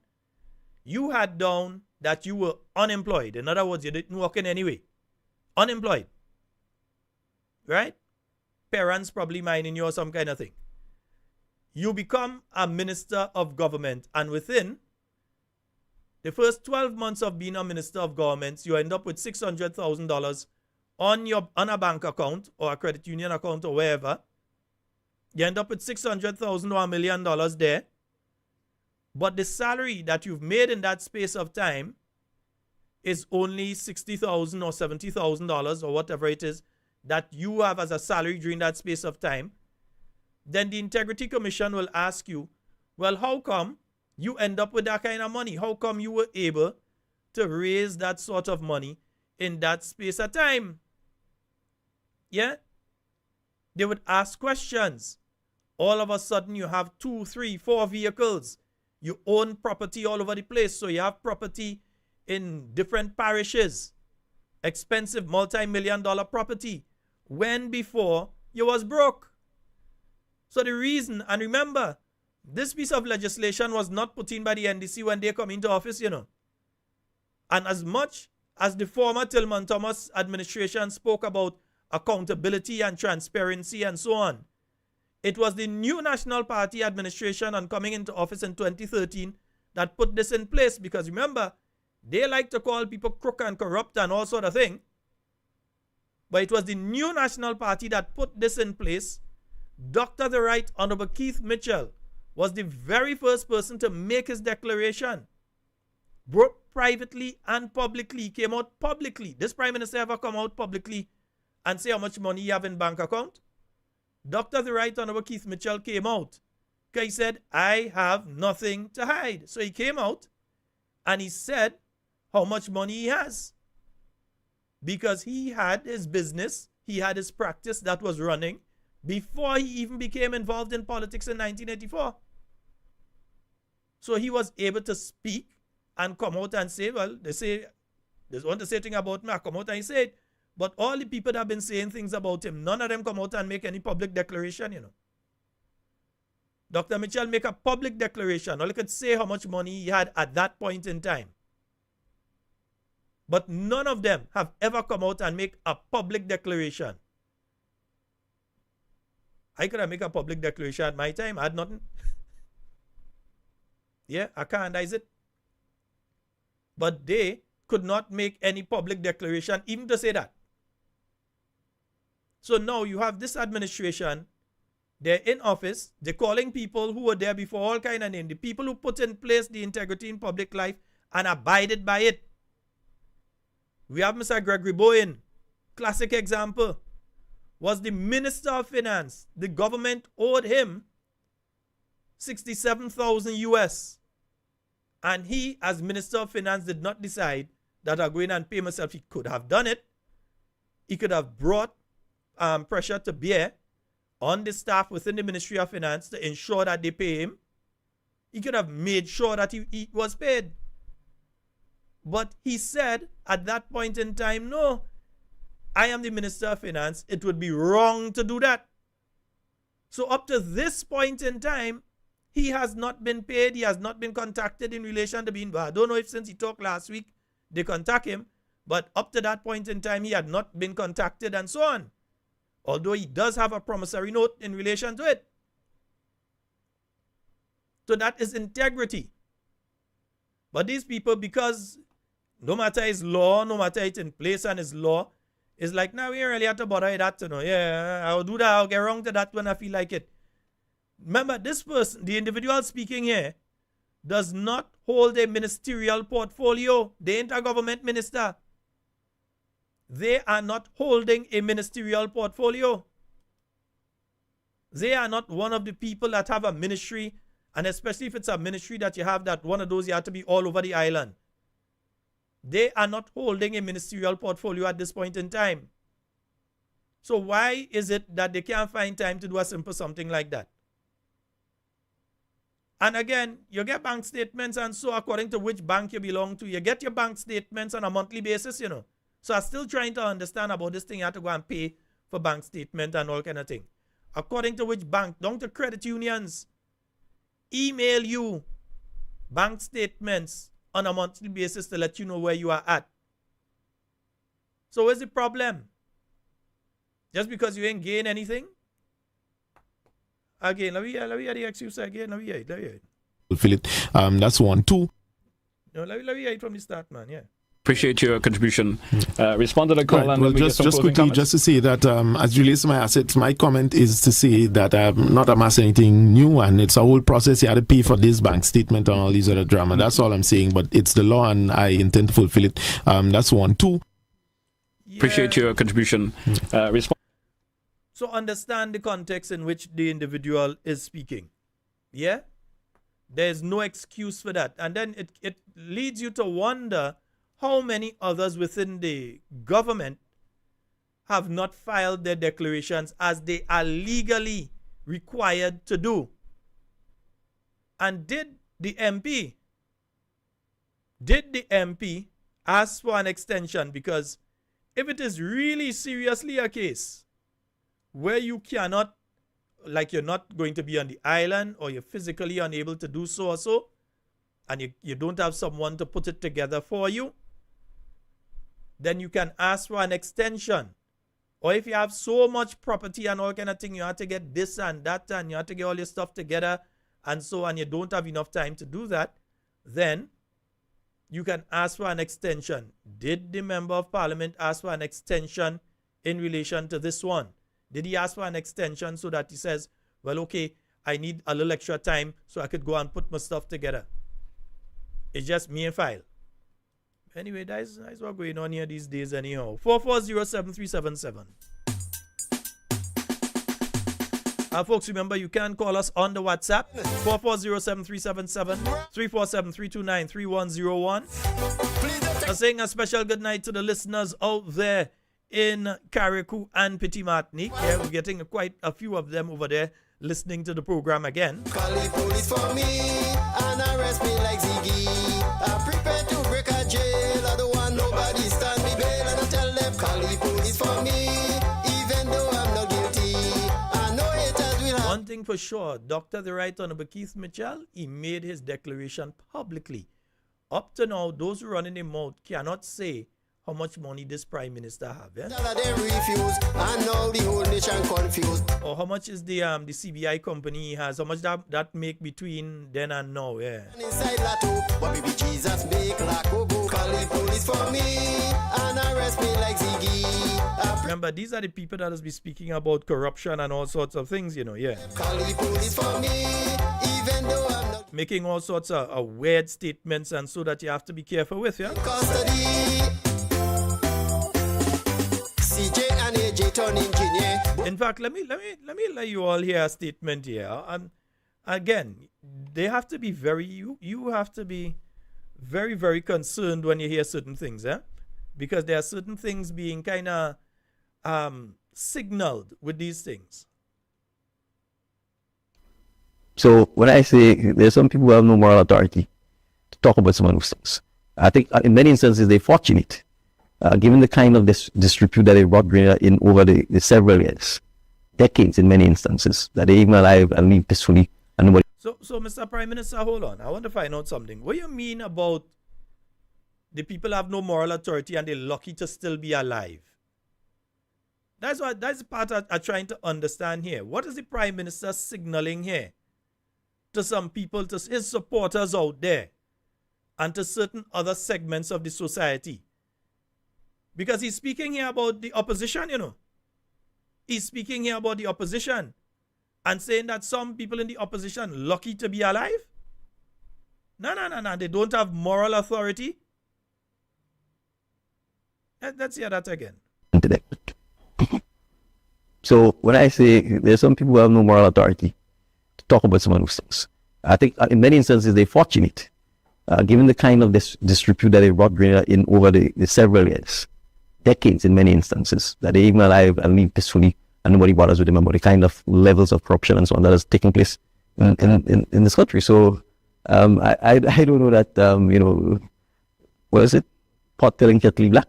you had down that you were unemployed. In other words, you didn't work in any way. Unemployed. Right? Parents probably minding you or some kind of thing. You become a minister of government, and within the first 12 months of being a minister of government, you end up with $600,000 on a bank account or a credit union account or wherever. You end up with $600,000 or $1 million there. But the salary that you've made in that space of time is only $60,000 or $70,000 or whatever it is that you have as a salary during that space of time. Then the Integrity Commission will ask you, well, how come you end up with that kind of money? How come you were able to raise that sort of money in that space of time? Yeah? They would ask questions. All of a sudden, you have 2, 3, 4 vehicles. You own property all over the place. So you have property in different parishes. Expensive multi-million-dollar property. When before, you was broke. So the reason, and remember, this piece of legislation was not put in by the NDC when they come into office, you know. And as much as the former Tillman Thomas administration spoke about accountability and transparency and so on, it was the new National Party administration on coming into office in 2013 that put this in place. Because remember, they like to call people crook and corrupt and all sort of thing. But it was the new National Party that put this in place. Dr. the Right Honorable Keith Mitchell was the very first person to make his declaration. privately and publicly. He came out publicly. This Prime Minister ever come out publicly and say how much money he have in bank account? Dr. The Right Honorable Keith Mitchell came out because he said, I have nothing to hide. So he came out and he said how much money he has. Because he had his business, he had his practice that was running before he even became involved in politics in 1984. So he was able to speak and come out and say, well, they want to say thing about me, I come out and say it. But all the people that have been saying things about him, none of them come out and make any public declaration, you know. Dr. Mitchell make a public declaration. All he could say how much money he had at that point in time. But none of them have ever come out and make a public declaration. I could have made a public declaration at my time. I had nothing. Yeah, I can't is it. But they could not make any public declaration even to say that. So now you have this administration, they're in office, they're calling people who were there before all kind of names, the people who put in place the integrity in public life and abided by it. We have Mr. Gregory Bowen, classic example, was the Minister of Finance. The government owed him 67,000 US. And he, as Minister of Finance, did not decide that I'll go in and pay myself. He could have done it. He could have brought pressure to bear on the staff within the Ministry of Finance to ensure that they pay him. He could have made sure that he was paid. But he said at that point in time, no, I am the Minister of Finance. It would be wrong to do that. So up to this point in time, he has not been paid. He has not been contacted in relation to being, I don't know if since he talked last week, they contact him. But up to that point in time, he had not been contacted and so on. Although he does have a promissory note in relation to it. So that is integrity. But these people, because no matter his law, no matter it's in place and his law, it's like, now we really have to bother that, you know. Yeah, I'll do that, I'll get wrong to that when I feel like it. Remember, this person, the individual speaking here, does not hold a ministerial portfolio. They ain't a government minister. They are not holding a ministerial portfolio. They are not one of the people that have a ministry, and especially if it's a ministry that you have, that one of those you have to be all over the island. They are not holding a ministerial portfolio at this point in time. So why is it that they can't find time to do a simple something like that? And again, you get bank statements, and so according to which bank you belong to, you get your bank statements on a monthly basis, you know. So I'm still trying to understand about this thing. You have to go and pay for bank statement and all kind of thing. According to which bank? Down to credit unions. Email you bank statements on a monthly basis to let you know where you are at. So where's the problem? Just because you ain't gain anything? Again, let me hear the excuse again. Let me hear it. Fulfill it. That's one. Two. No, let me hear it from the start, man. Yeah. Appreciate your contribution. Respond to the call. Right. And Well, then we just get some closing quickly, comments. just to say that as it relates to my assets, my comment is to say that I'm not amassing anything new, and it's a whole process. You had to pay for this bank statement and all these other drama. That's all I'm saying. But it's the law, and I intend to fulfill it. That's one. Two. Yeah. Appreciate your contribution. So understand the context in which the individual is speaking. Yeah? There's no excuse for that. And then it leads you to wonder how many others within the government have not filed their declarations as they are legally required to do. And did the MP ask for an extension? Because if it is really seriously a case where you cannot, like you're not going to be on the island, or you're physically unable to do so or so, and you don't have someone to put it together for you, then you can ask for an extension. Or if you have so much property and all kind of thing, you have to get this and that, and you have to get all your stuff together, and so on, you don't have enough time to do that, then you can ask for an extension. Did the Member of Parliament ask for an extension in relation to this one? Did he ask for an extension so that he says, well, okay, I need a little extra time so I could go and put my stuff together? It's just me and file. Anyway, that's what's going on here these days anyhow. 4407377. Folks, remember you can call us on the WhatsApp 4407377 347-329-3101. Saying a special good night to the listeners out there in Carriacou and Petit Martinique. Yeah, we're getting quite a few of them over there listening to the program again. Call the police for me and arrest me like Ziggy. I prepare to break a jail. I don't want nobody stand me bail. And I tell them call the police for me, even though I'm not guilty. I know haters will have. One thing for sure, Dr. the Right Honorable Keith Mitchell, he made his declaration publicly. Up to now, those who run in their mouth cannot say how much money this Prime Minister have. Yeah? They refuse, and now the whole nation confused. Or how much is the CBI company he has? How much that make between then and now? Yeah. Inside Lato, but baby Jesus make Laco go. Call the police for me and arrest me like Ziggy. Remember, these are the people that has been speaking about corruption and all sorts of things, you know. Yeah. Call the police for me, even though I'm not making all sorts of weird statements, and so that you have to be careful with. Yeah. custody. In fact, let me let you all hear a statement here. Again, they have to be you have to be very, very concerned when you hear certain things, because there are certain things being kind of signaled with these things. So when I say there's some people who have no moral authority to talk about some of those things, I think in many instances they're fortunate. Given the kind of disrepute that they brought Grenada in over the several years, decades in many instances, that they even alive and live peacefully and nobody. So Mr. Prime Minister, hold on. I want to find out something. What do you mean about the people have no moral authority and they're lucky to still be alive? That's the part I'm trying to understand here. What is the Prime Minister signaling here to some people, to his supporters out there, and to certain other segments of the society? Because he's speaking here about the opposition, you know. He's speaking here about the opposition and saying that some people in the opposition lucky to be alive. No. They don't have moral authority. Let's hear that again. So when I say there's some people who have no moral authority to talk about some of those things, I think in many instances they're fortunate. Given the kind of disrepute that they brought Grenada in over the several years, decades in many instances, that they even alive and live peacefully and nobody bothers with them about the kind of levels of corruption and so on that is taking place in this country. So I don't know that, what is it? Pot telling kettle black?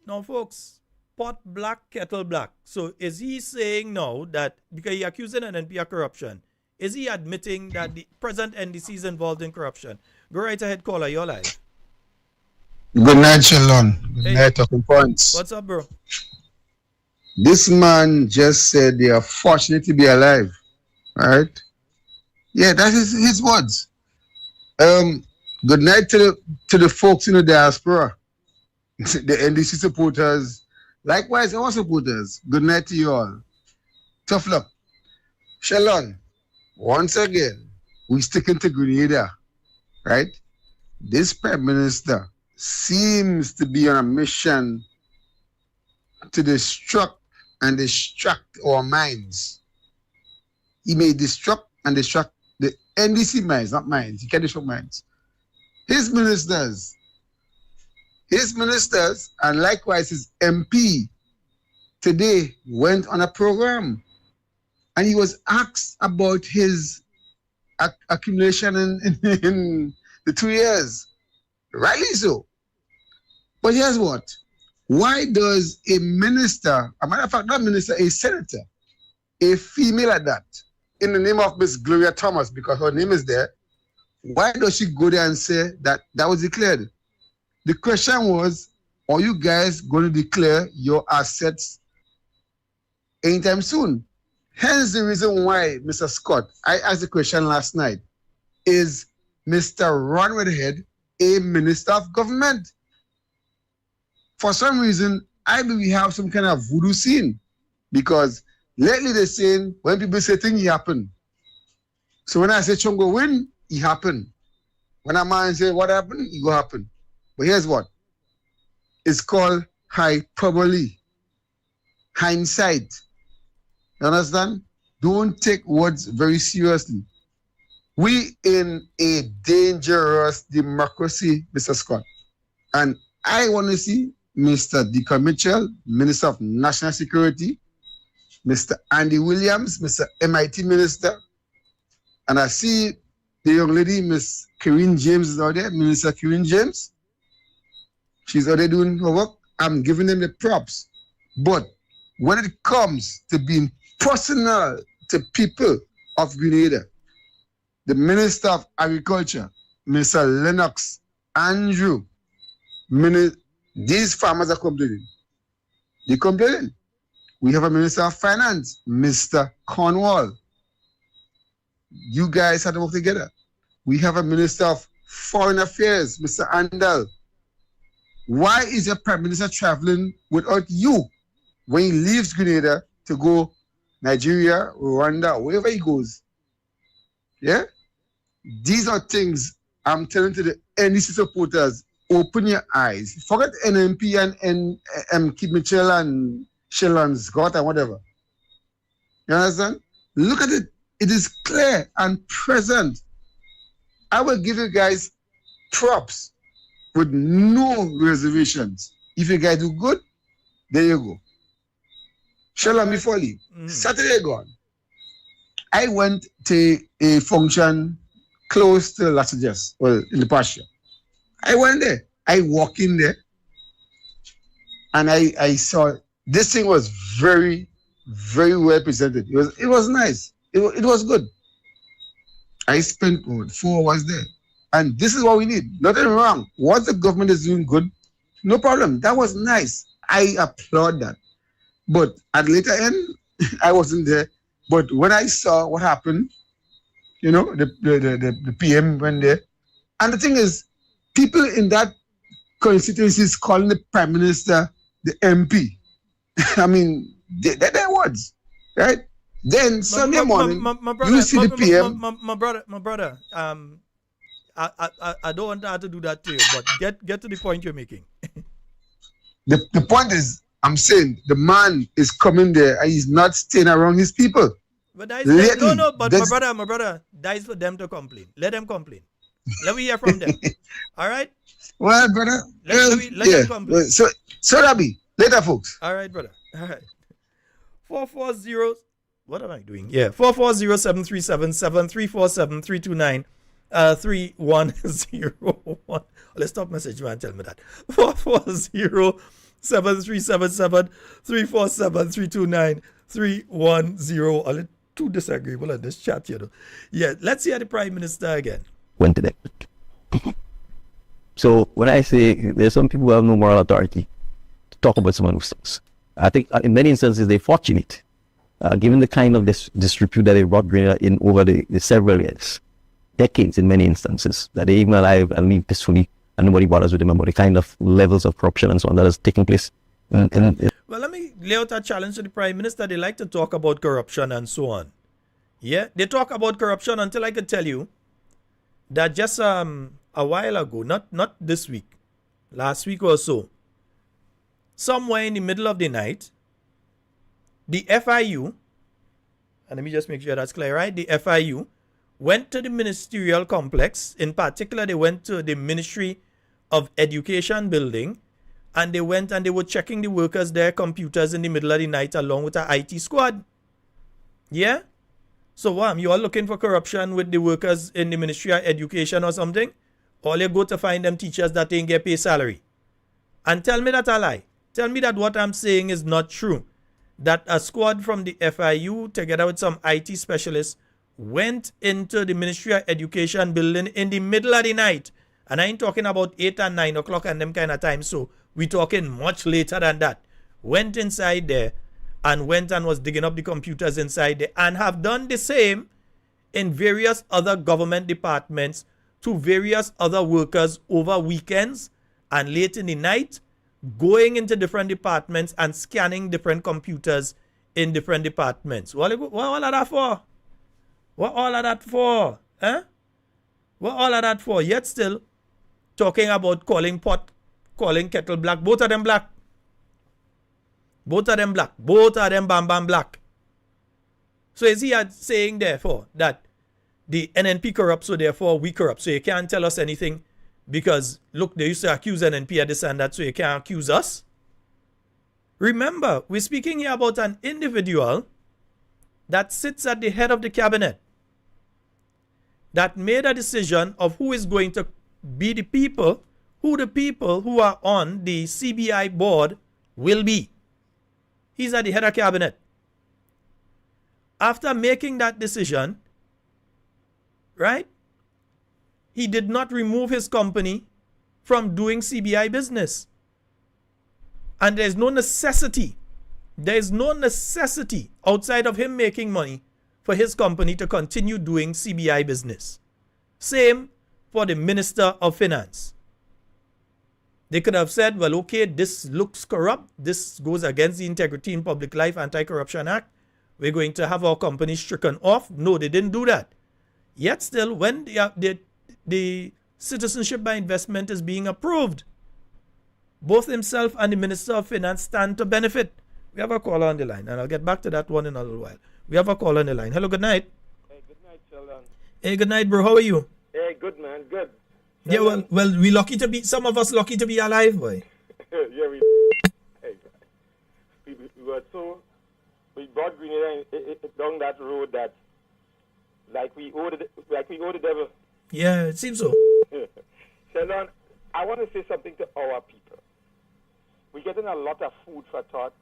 No, folks, pot black, kettle black. So is he saying now that, because he accusing NNP of corruption, is he admitting that the present NDC is involved in corruption? Go right ahead, caller, you're live. Good night, Sheldon. Good night, Talking Points. What's up, bro? This man just said they are fortunate to be alive, right? Yeah, that is his words. Good night to the folks in the diaspora, the NDC supporters, likewise our supporters. Good night to you all. Tough luck. Sheldon, once again, we sticking to Grenada, right? This Prime Minister seems to be on a mission to distract our minds. He may distract and distract the NDC minds, not minds. He can distract minds. His ministers, and likewise his MP today went on a program, and he was asked about his accumulation in the 2 years. Rightly so. But here's what. Why does a minister, a matter of fact, not minister, a senator, a female at that, in the name of Miss Gloria Thomas, because her name is there, why does she go there and say that was declared? The question was, are you guys going to declare your assets anytime soon? Hence the reason why, Mr. Scott, I asked the question last night, is Mr. Ron Redhead a minister of government? For some reason, I believe we have some kind of voodoo scene, because lately they're saying when people say things, it happen. So when I say Chongo win, it happen. When a man say what happened, it go happen. But here's what. It's called hyperbole. Hindsight. You understand? Don't take words very seriously. We in a dangerous democracy, Mr. Scott. And I want to see Mr. Deacon Mitchell, Minister of National Security, Mr. Andy Williams, Mr. MIT Minister, and I see the young lady, Miss Karen James is out there, Minister Karen James. She's out there doing her work. I'm giving them the props. But when it comes to being personal to people of Grenada, the Minister of Agriculture, Mr. Lennox Andrew, these farmers are complaining. They're complaining. We have a Minister of Finance, Mr. Cornwall. You guys had to work together. We have a Minister of Foreign Affairs, Mr. Andal. Why is your Prime Minister traveling without you when he leaves Grenada to go Nigeria, Rwanda, wherever he goes? Yeah? These are things I'm telling to the NDC supporters. Open your eyes. Forget NMP and Kid Mitchell and Sheldon Scott and whatever. You understand? Look at it. It is clear and present. I will give you guys props with no reservations. If you guys do good, there you go. Sheldon, before you, Saturday gone, I went to a function close to Las Vegas, well, in the pasture. I went there. I walked in there, and I saw this thing was very, very well presented. It was nice. It was good. I spent 4 hours there, and this is what we need. Nothing wrong. What the government is doing good, no problem. That was nice. I applaud that. But at later end, I wasn't there. But when I saw what happened, you know, the PM went there, and the thing is, people in that constituency is calling the Prime Minister the MP. I mean, they're their words, right? Then Sunday morning, you see the PM. My brother. I don't want that to do that to you, but get to the point you're making. The point is, I'm saying the man is coming there and he's not staying around his people. But that is my brother, that is for them to complain. Let them complain. Let me hear from them. All right? Well, brother. Let them complain. So that'll be later, folks. All right, brother. All right. 440. What am I doing? Yeah. 440-7377-347-329. 3101. Let's stop message man. Tell me that. 440-7377-347-329-310. A little too disagreeable on this chat, you know. Yeah, let's hear the Prime Minister again. Went to that. So when I say there's some people who have no moral authority to talk about some of those things, I think in many instances they're fortunate, given the kind of disrepute that they brought Grenada in over the several years, decades in many instances, that they even alive and live peacefully and nobody bothers with them about the kind of levels of corruption and so on that has taken place. Well, let me lay out a challenge to the Prime Minister. They like to talk about corruption and so on. Yeah, they talk about corruption until I could tell you that just a while ago, not this week, last week or so, somewhere in the middle of the night, the FIU, and let me just make sure that's clear, right? The FIU went to the ministerial complex. In particular, they went to the Ministry of Education building, and they went and they were checking the workers' their computers in the middle of the night along with an IT squad. Yeah? So you are looking for corruption with the workers in the Ministry of Education or something? Or you go to find them teachers that ain't get paid salary. And tell me that I lie. Tell me that what I'm saying is not true. That a squad from the FIU together with some IT specialists went into the Ministry of Education building in the middle of the night. And I ain't talking about 8 and 9 o'clock and them kind of time. So we talking much later than that. Went inside there and went and was digging up the computers inside there and have done the same in various other government departments to various other workers over weekends and late in the night, going into different departments and scanning different computers in different departments. What all of that for? What all of that for? What all of that for? Yet still, talking about calling kettle black. Both of them black. Both of them black. Both of them bam bam black. So is he saying therefore that the NNP corrupt, so therefore we corrupt? So you can't tell us anything because look, they used to accuse NNP of this and that, so you can't accuse us? Remember, we're speaking here about an individual that sits at the head of the cabinet that made a decision of who is going to be the people who are on the CBI board will be. He's at the head of cabinet. After making that decision, right, he did not remove his company from doing CBI business. And there's no necessity outside of him making money for his company to continue doing CBI business. Same for the Minister of Finance. They could have said, well, okay, this looks corrupt. This goes against the Integrity in Public Life Anti-Corruption Act. We're going to have our company stricken off. No, they didn't do that. Yet still, when the citizenship by investment is being approved, both himself and the Minister of Finance stand to benefit. We have a caller on the line, and I'll get back to that one in a little while. We have a caller on the line. Hello, good night. Hey, good night, Sheldon. Hey, good night, bro. How are you? Hey, good, man. Good. Sheldon. Yeah, well, we lucky to be, some of us lucky to be alive, boy. Yeah, we were so, we brought Grenada down that road that, like we owe the devil. Yeah, it seems so. Sheldon, I want to say something to our people. We're getting a lot of food for thought.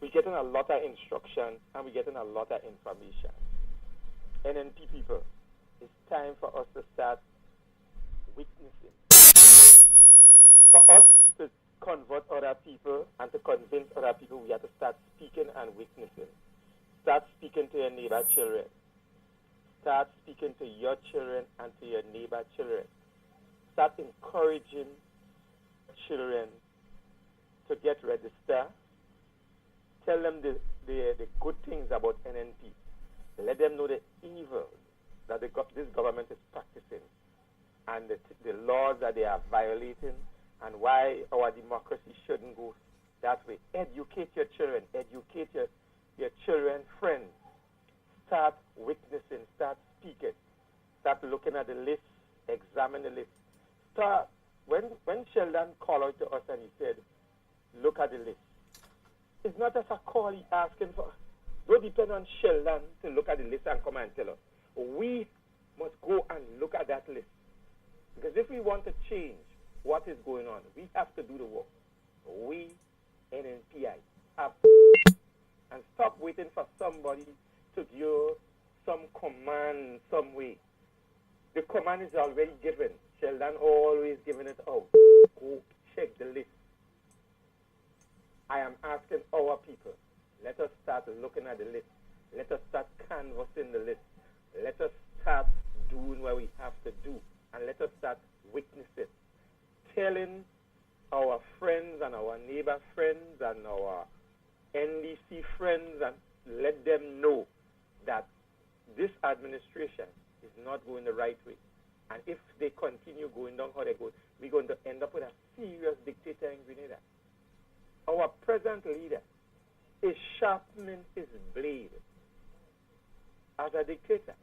We're getting a lot of instruction, and we're getting a lot of information. NNP people, it's time for us to start witnessing. For us to convert other people and to convince other people, we have to start speaking and witnessing. Start speaking to your neighbor children. Start speaking to your children and to your neighbor children. Start encouraging children to get registered. Tell them the good things about NNP. Let them know the evil that this government is practicing and the laws that they are violating and why our democracy shouldn't go that way. Educate your children. Educate your children's friends. Start witnessing. Start speaking. Start looking at the list. Examine the list. Start. When Sheldon called out to us and he said, look at the list. It's not as a call he asking for. Don't depend on Sheldon to look at the list and come and tell us. We must go and look at that list. Because if we want to change what is going on, we have to do the work. We, NNPI, have to. And stop waiting for somebody to give some command some way. The command is already given. Sheldon always giving it out. Go check the list. I am asking our people, let us start looking at the list. Let us start canvassing the list. Let us start doing what we have to do. And let us start witnessing. Telling our friends and our neighbor friends and our NDC friends, and let them know that this administration is not going the right way. And if they continue going down how they go, we're going to end up with a serious dictator in Grenada. Our present leader is sharpening his blade as a dictator.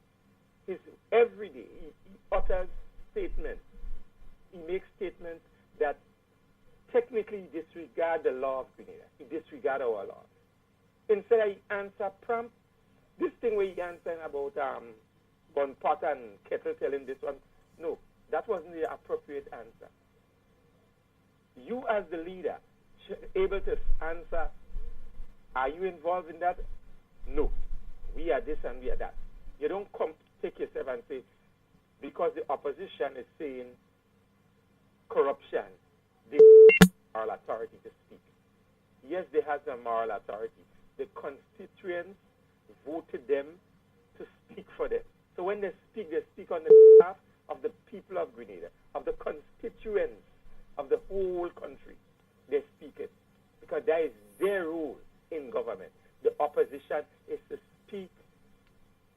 Every day he utters statements. He makes statements that technically disregard the law of Grenada. He disregards our laws. Instead, he answer prompt. This thing where he answering about bun pot and kettle telling this one, no, that wasn't the appropriate answer. You as the leader able to answer, are you involved in that? No. We are this and we are that. You don't come take yourself and say, because the opposition is saying corruption, they have moral authority to speak. Yes, they have the moral authority. The constituents voted them to speak for them. So when they speak on the behalf of the people of Grenada, of the constituents of the whole country. They speak it. Because that is their role in government. The opposition is to speak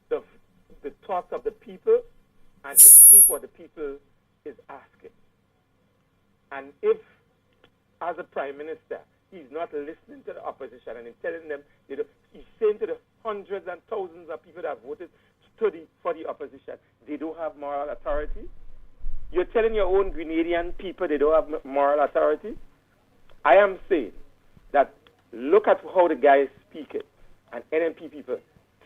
the thoughts of the people and to speak what the people is asking. And if, as a prime minister, he's not listening to the opposition and he's telling them, he's saying to the hundreds and thousands of people that voted for the opposition, they don't have moral authority. You're telling your own Grenadian people they don't have moral authority. I am saying that look at how the guy is speaking, and NMP people,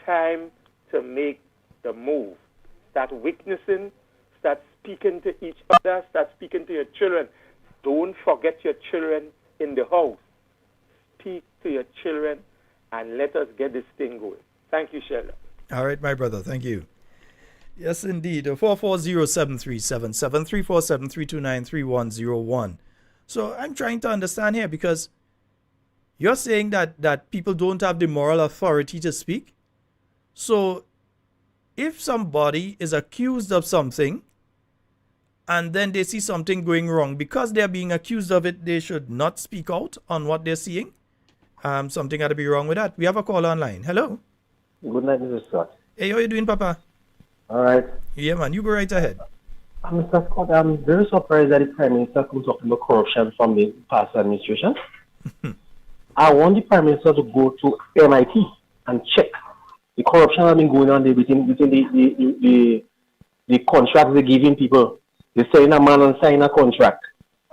time to make the move. Start witnessing, start speaking to each other, start speaking to your children. Don't forget your children in the house. Speak to your children and let us get this thing going. Thank you, Sheldon. All right, my brother. Thank you. Yes, indeed. 440-737-7, 347-329-3101. So I'm trying to understand here, because you're saying that people don't have the moral authority to speak. So if somebody is accused of something and then they see something going wrong, because they're being accused of it, they should not speak out on what they're seeing. Something got to be wrong with that. We have a call online. Hello. Good night, Mr. Scott. Hey, how you doing, Papa? All right. Yeah, man. You go right ahead. Mr. Scott, I'm very surprised that the Prime Minister comes talking about corruption from the past administration. I want the Prime Minister to go to MIT and check the corruption that has been going on there between the contracts they're giving people. They sign a man and sign a contract.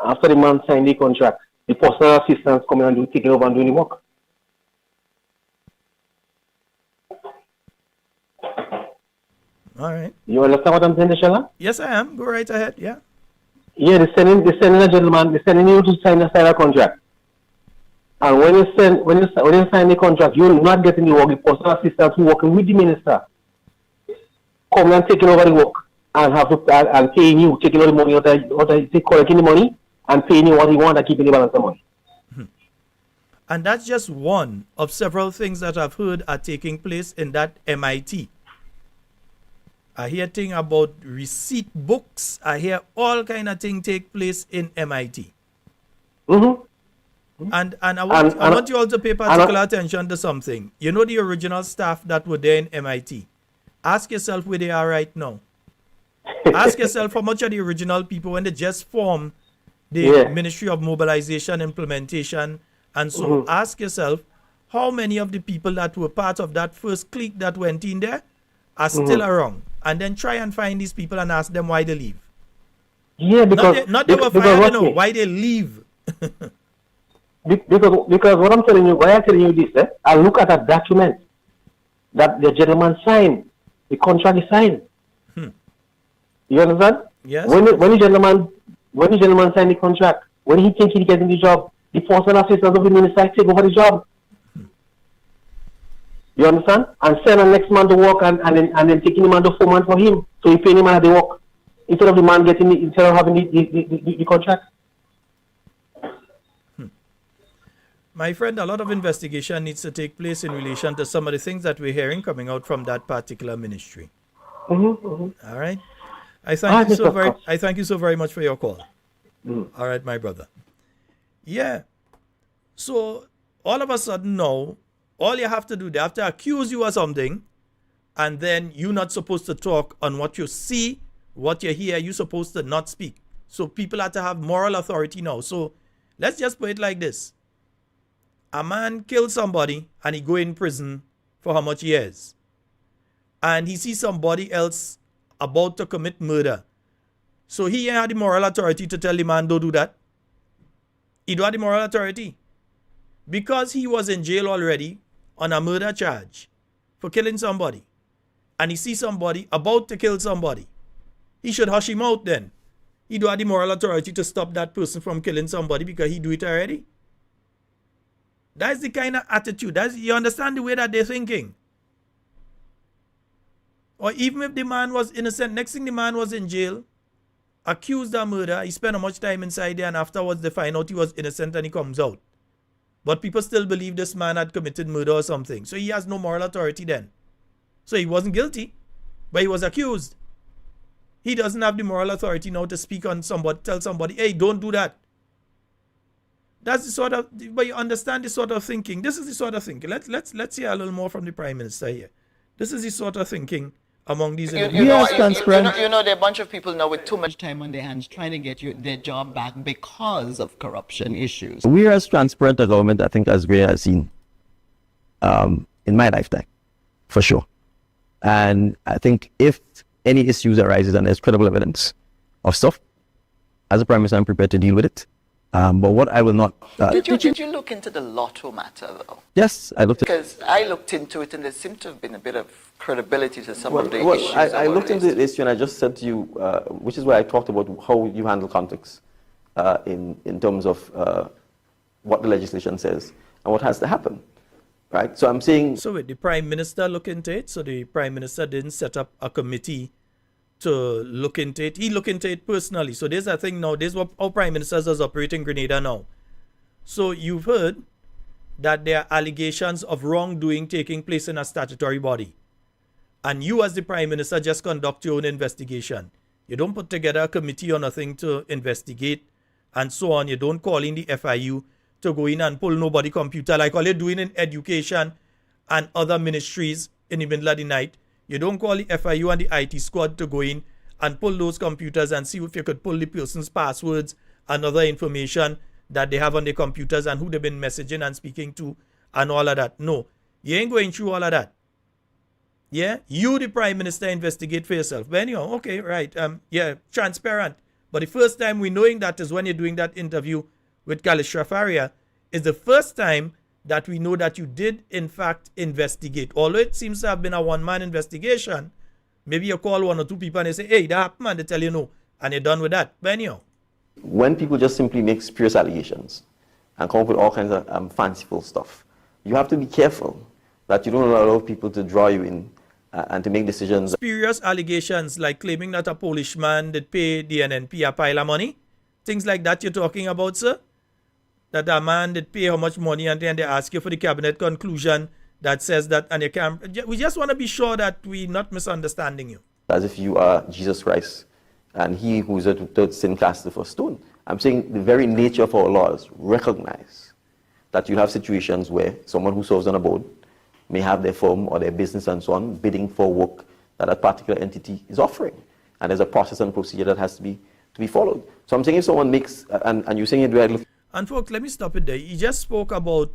After the man signed the contract, the personal assistants come in and taking over and doing the work. All right. You understand what I'm saying, Sheldon? Yes, I am. Go right ahead. Yeah. Yeah, they're sending a gentleman, they're sending you to sign a contract. And when you sign the contract, you're not getting the work. The personal assistants who working with the minister come and taking over the work and have to and paying you, taking all the money out of collecting the money and paying you what you want and keeping the balance of money. And that's just one of several things that I've heard are taking place in that MIT. I hear things about receipt books. I hear all kind of things take place in MIT. And I want you all to pay particular attention to something. You know the original staff that were there in MIT. Ask yourself where they are right now. Ask yourself how much of the original people, when they just formed the Ministry of Mobilization, Implementation, and so ask yourself how many of the people that were part of that first clique that went in there are still around. And then try and find these people and ask them why they leave. Yeah, because not they were fired, why they leave. because what I'm telling you, why I'm telling you this, I look at that document that the gentleman signed, the contract is signed. You understand? Yes. When the gentleman signed the contract, when he thinks he's getting the job, the personal assistant of the minister take over the job. You understand? And send the next man to work and then taking him on the 4 months for him. So he paying him at the work. Instead of the man instead of having the contract. My friend, a lot of investigation needs to take place in relation to some of the things that we're hearing coming out from that particular ministry. All right. I thank you so very much for your call. All right, my brother. Yeah. So all of a sudden now, all you have to do, they have to accuse you of something, and then you're not supposed to talk on what you see, what you hear. You're supposed to not speak. So people have to have moral authority now. So let's just put it like this. A man kills somebody and he go in prison for how much years? And he sees somebody else about to commit murder. So he had the moral authority to tell the man, don't do that. He don't have the moral authority. Because he was in jail already on a murder charge for killing somebody, and he sees somebody about to kill somebody, he should hush him out then. He don't have the moral authority to stop that person from killing somebody because he do it already. That's the kind of attitude. You understand the way that they're thinking. Or even if the man was innocent, next thing the man was in jail, accused of murder, he spent how much time inside there, and afterwards they find out he was innocent and he comes out. But people still believe this man had committed murder or something. So he has no moral authority then. So he wasn't guilty, but he was accused. He doesn't have the moral authority now to speak on somebody, tell somebody, hey, don't do that. That's the sort of, but you understand the sort of thinking. This is the sort of thinking. Let's hear a little more from the Prime Minister here. This is the sort of thinking among these You individuals. know, Yes, transparent. you know, there are a bunch of people now with too much time on their hands trying to get their job back because of corruption issues. We're as transparent a government, I think, as Grenada has seen in my lifetime, for sure. And I think if any issues arises and there's credible evidence of stuff, as a Prime Minister, I'm prepared to deal with it. But what I will not... Did you look into the lotto matter, though? Yes, I looked at it. Because I looked into it, and there seemed to have been a bit of credibility to some of the Well, issues. I looked into the issue and I just said to you, which is why I talked about how you handle conflicts in terms of what the legislation says and what has to happen, right? So I'm saying... So did the Prime Minister look into it? So the Prime Minister didn't set up a committee to look into it. He looked into it personally. So there's a thing now. There's what our Prime Ministers is operating Grenada now. So you've heard that there are allegations of wrongdoing taking place in a statutory body. And you as the Prime Minister just conduct your own investigation. You don't put together a committee or nothing to investigate and so on. You don't call in the FIU to go in and pull nobody computer like all you're doing in education and other ministries in the middle of the night. You don't call the FIU and the IT squad to go in and pull those computers and see if you could pull the person's passwords and other information that they have on their computers and who they've been messaging and speaking to and all of that. No, you ain't going through all of that. Yeah, you, the Prime Minister, investigate for yourself. But anyhow, okay, right. Yeah, transparent. But the first time we knowing that is when you're doing that interview with Kalisha Faria is the first time that we know that you did, in fact, investigate. Although it seems to have been a one-man investigation, maybe you call one or two people and they say, hey, that happened, and they tell you no, and you're done with that. But anyhow. When people just simply make spurious allegations and come up with all kinds of fanciful stuff, you have to be careful that you don't allow people to draw you in and to make decisions. Spurious allegations like claiming that a Polish man did pay the NNP a pile of money. Things like that you're talking about, sir? That a man did pay how much money and then they ask you for the cabinet conclusion that says that, and you can't. We just want to be sure that we're not misunderstanding you. As if you are Jesus Christ and he who is without sin cast the first stone. I'm saying the very nature of our laws recognize that you have situations where someone who serves on a board may have their firm or their business and so on bidding for work that a particular entity is offering. And there's a process and procedure that has to be followed. So I'm saying if someone makes, and you're saying it directly. And folks, let me stop it there. You just spoke about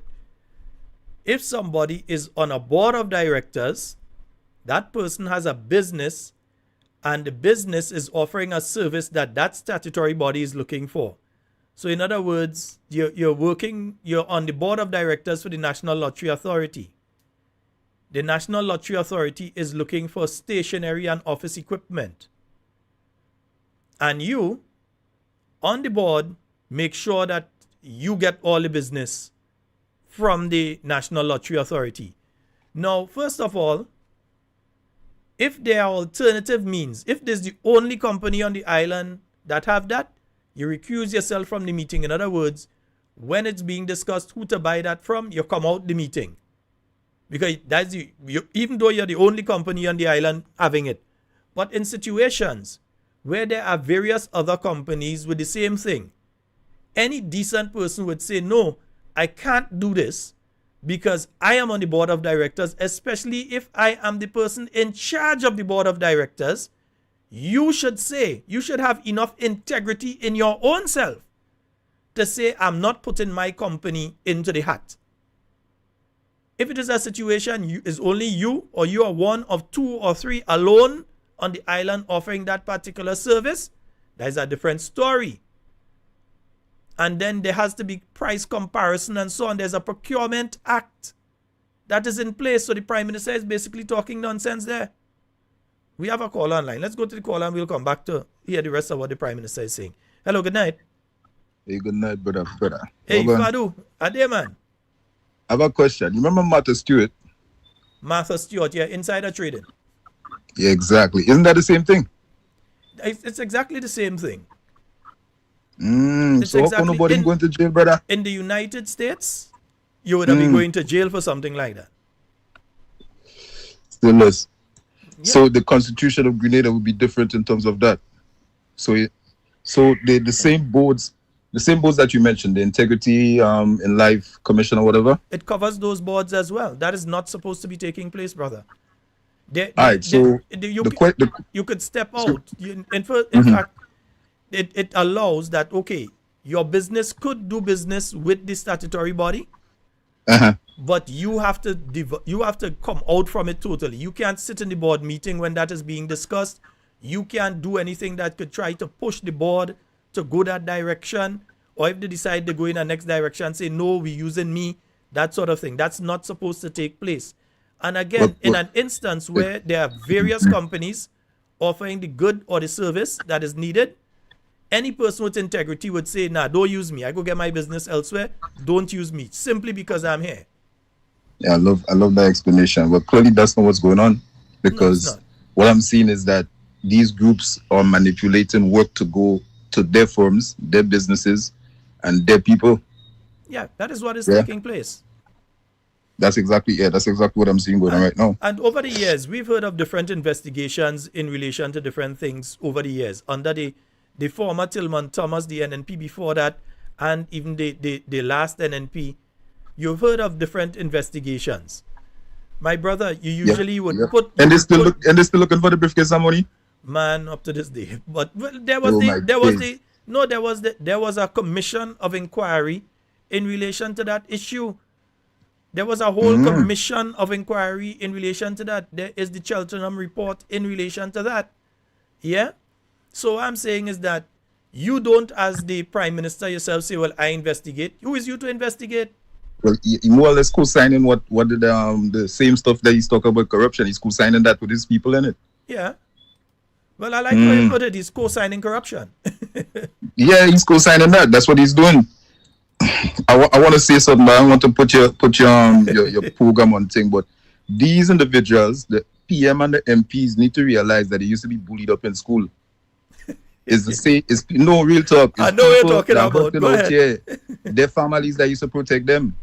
if somebody is on a board of directors, that person has a business and the business is offering a service that that statutory body is looking for. So in other words, you're on the board of directors for the National Lottery Authority. The National Lottery Authority is looking for stationery and office equipment. And you, on the board, make sure that you get all the business from the National Lottery Authority. Now, first of all, if there are alternative means, if there's the only company on the island that have that, you recuse yourself from the meeting. In other words, when it's being discussed who to buy that from, you come out the meeting. Because that's even though you're the only company on the island having it. But in situations where there are various other companies with the same thing, any decent person would say, no, I can't do this because I am on the board of directors, especially if I am the person in charge of the board of directors. You should have enough integrity in your own self to say, I'm not putting my company into the hat. If it is a situation is only you or you are one of two or three alone on the island offering that particular service, that is a different story. And then there has to be price comparison and so on. There's a procurement act that is in place. So the Prime Minister is basically talking nonsense there. We have a call online. Let's go to the call and we'll come back to hear the rest of what the Prime Minister is saying. Hello, good night. Hey, good night, brother. Hey, Fadu. Ade, man. I have a question. You remember Martha Stewart? Martha Stewart, yeah, insider trading. Yeah, exactly. Isn't that the same thing? It's exactly the same thing. So how come nobody going to jail, brother? In the United States, you would have been going to jail for something like that. Still less. Yeah. So the Constitution of Grenada would be different in terms of that. So the same boards that you mentioned, the Integrity in Life Commission or whatever. It covers those boards as well. That is not supposed to be taking place, brother. All right, so you could step out. In fact, it allows that, okay, your business could do business with the statutory body, but you have to come out from it totally. You can't sit in the board meeting when that is being discussed. You can't do anything that could try to push the board to go that direction, or if they decide to go in the next direction, say, no, we're using me, that sort of thing. That's not supposed to take place. And again, in an instance where there are various companies offering the good or the service that is needed, any person with integrity would say, nah, don't use me. I go get my business elsewhere. Don't use me simply because I'm here. Yeah, I love that explanation. But clearly that's not what's going on, because what I'm seeing is that these groups are manipulating work to go to their firms, their businesses, and their people. Yeah, that is what is taking place. That's exactly what I'm seeing going on right now. And over the years, we've heard of different investigations in relation to different things over the years under the former Tillman Thomas, the NNP before that, and even the last NNP. You've heard of different investigations. My brother, you usually would put... And they're still looking for the briefcase of money? Man, up to this day. But there was a commission of inquiry in relation to that issue. There was a whole commission of inquiry in relation to that. There is the Cheltenham report in relation to that. Yeah? So what I'm saying is that you don't, as the Prime Minister yourself, say, well, I investigate. Who is you to investigate? Well, he more or less co-signing what did the same stuff that he's talking about corruption. He's co-signing that with his people in it. Yeah. Well, I like how you put it. He's co-signing corruption. Yeah, he's co-signing that. That's what he's doing. I want to say something, but I want to put your program on thing. But these individuals, the PM and the MPs, need to realize that they used to be bullied up in school. It's the same. It's no real talk. It's I know what you're talking about. Go ahead. Here. Their families that used to protect them.